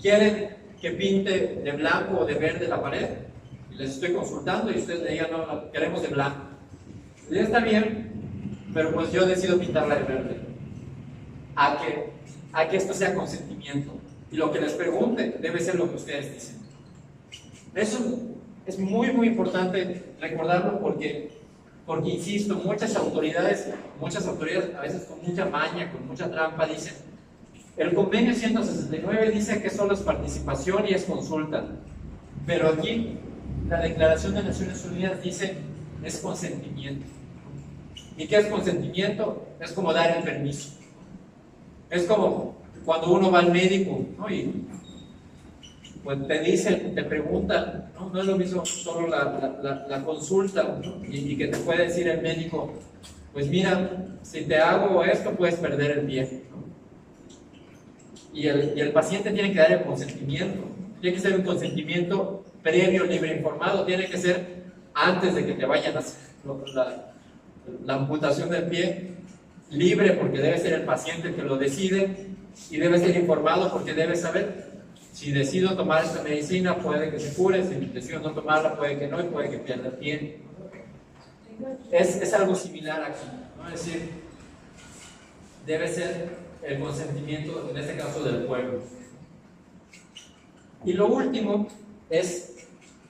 ¿quieren que pinte de blanco o de verde la pared? Y les estoy consultando y ustedes le digan, no, queremos de blanco. Y ya está bien, pero pues yo decido pintarla de verde. A que esto sea consentimiento. Y lo que les pregunte debe ser lo que ustedes dicen. Eso es muy, muy importante recordarlo porque insisto, muchas autoridades a veces con mucha maña, con mucha trampa, dicen: el convenio 169 dice que solo es participación y es consulta, pero aquí la Declaración de Naciones Unidas dice es consentimiento. ¿Y qué es consentimiento? Es como dar el permiso. Es como cuando uno va al médico, ¿no? Y pues te preguntan, ¿no? No es lo mismo solo la consulta, ¿no? Y que te puede decir el médico, pues mira, si te hago esto puedes perder el pie, ¿no? Y el paciente tiene que dar el consentimiento. Tiene que ser un consentimiento previo, libre, informado. Tiene que ser antes de que te vayan a hacer la amputación del pie, libre porque debe ser el paciente que lo decide, y debe ser informado porque debe saber: si decido tomar esta medicina puede que se cure, si decido no tomarla puede que no, y puede que pierda el pie. Es algo similar aquí, ¿no? Es decir, debe ser el consentimiento, en este caso, del pueblo. Y lo último es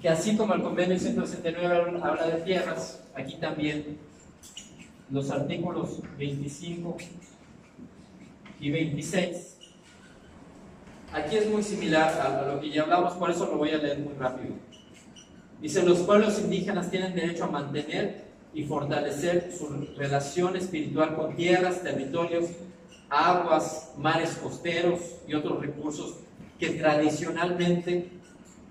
que, así como el convenio 169 habla de tierras, aquí también los artículos 25 y 26, aquí es muy similar a lo que ya hablamos, por eso lo voy a leer muy rápido. Dice: los pueblos indígenas tienen derecho a mantener y fortalecer su relación espiritual con tierras, territorios aguas, mares costeros y otros recursos que tradicionalmente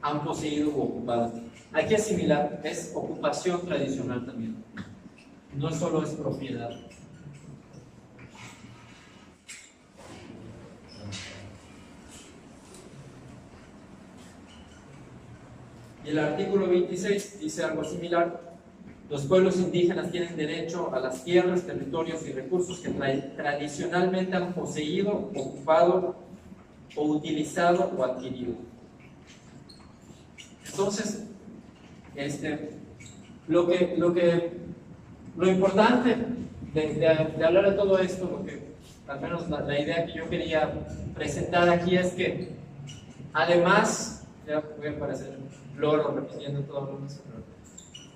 han poseído o ocupado. Aquí es similar, es ocupación tradicional también, no solo es propiedad. Y el artículo 26 dice algo similar: los pueblos indígenas tienen derecho a las tierras, territorios y recursos que tradicionalmente han poseído, ocupado o utilizado o adquirido. Entonces, lo importante de hablar de todo esto, lo que, al menos la idea que yo quería presentar aquí es que, además, ya voy a parecer loro repitiendo todo lo mismo,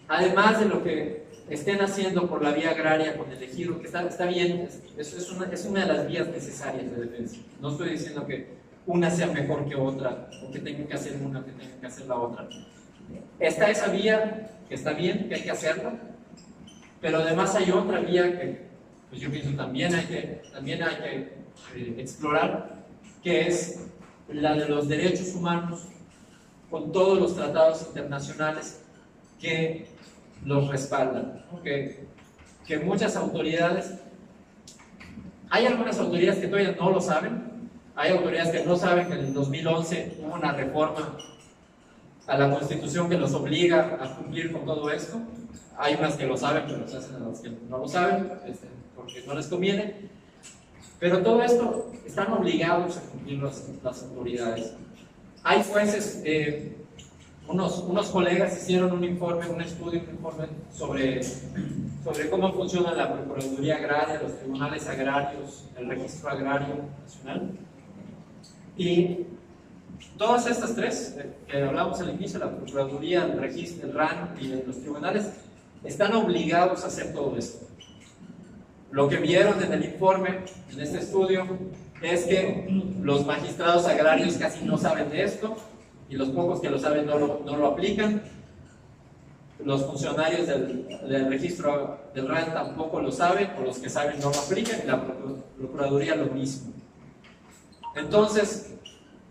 además de lo que estén haciendo por la vía agraria con el ejido, que está bien, es una de las vías necesarias de defensa. No estoy diciendo que una sea mejor que otra, o que tengan que hacer una, que tengan que hacer la otra. Está esa vía que está bien, que hay que hacerla, pero además hay otra vía que, pues yo pienso también hay que explorar, que es la de los derechos humanos, con todos los tratados internacionales que los respaldan, ¿no? Que muchas autoridades, hay algunas autoridades que todavía no lo saben, hay autoridades que no saben que en el 2011 hubo una reforma a la Constitución que los obliga a cumplir con todo esto. Hay unas que lo saben, pero se hacen a las que no lo saben, porque no les conviene. Pero todo esto están obligados a cumplir las autoridades. Hay jueces, unos colegas hicieron un informe sobre cómo funciona la Procuraduría Agraria, los tribunales agrarios, el Registro Agrario Nacional. Y todas estas tres que hablamos al inicio, la Procuraduría, el Registro, el RAN y los tribunales, están obligados a hacer todo esto. Lo que vieron en el informe, en este estudio, es que los magistrados agrarios casi no saben de esto, y los pocos que lo saben no lo aplican. Los funcionarios del registro del RAN tampoco lo saben, o los que saben no lo aplican, y la Procuraduría lo mismo. Entonces,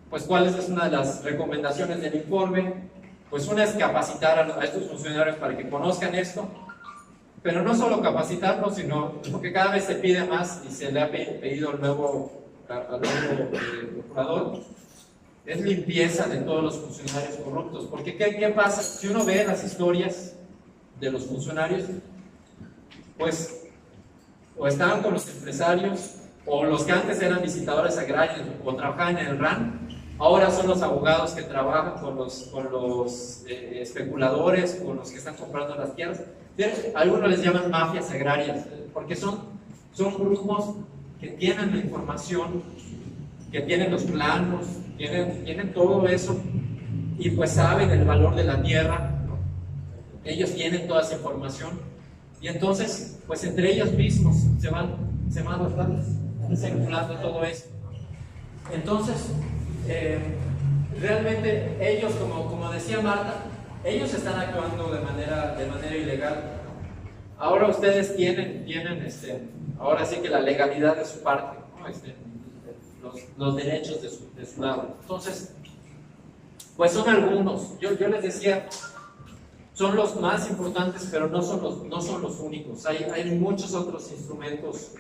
pues ¿cuál es una de las recomendaciones del informe? Pues una es capacitar a estos funcionarios para que conozcan esto, pero no solo capacitarlos, sino porque cada vez se pide más y se le ha pedido al nuevo procurador, es limpieza de todos los funcionarios corruptos. Porque ¿qué pasa? Si uno ve las historias de los funcionarios, pues o estaban con los empresarios, o los que antes eran visitadores agrarios o trabajaban en el RAN, ahora son los abogados que trabajan con los especuladores, con los que están comprando las tierras. Algunos les llaman mafias agrarias, porque son grupos que tienen la información, que tienen los planos, tienen todo eso, y pues saben el valor de la tierra. Ellos tienen toda esa información, y entonces pues entre ellos mismos se van circulando todo esto. Entonces realmente ellos, como decía Marta, ellos están actuando de manera ilegal. Ahora ustedes tienen ahora sí que la legalidad de su parte, ¿no? Los derechos de su lado. Entonces, pues son algunos. Yo les decía, son los más importantes, pero no son los únicos. Hay muchos otros instrumentos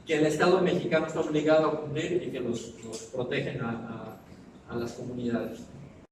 que el Estado mexicano está obligado a cumplir y que los protegen a las comunidades.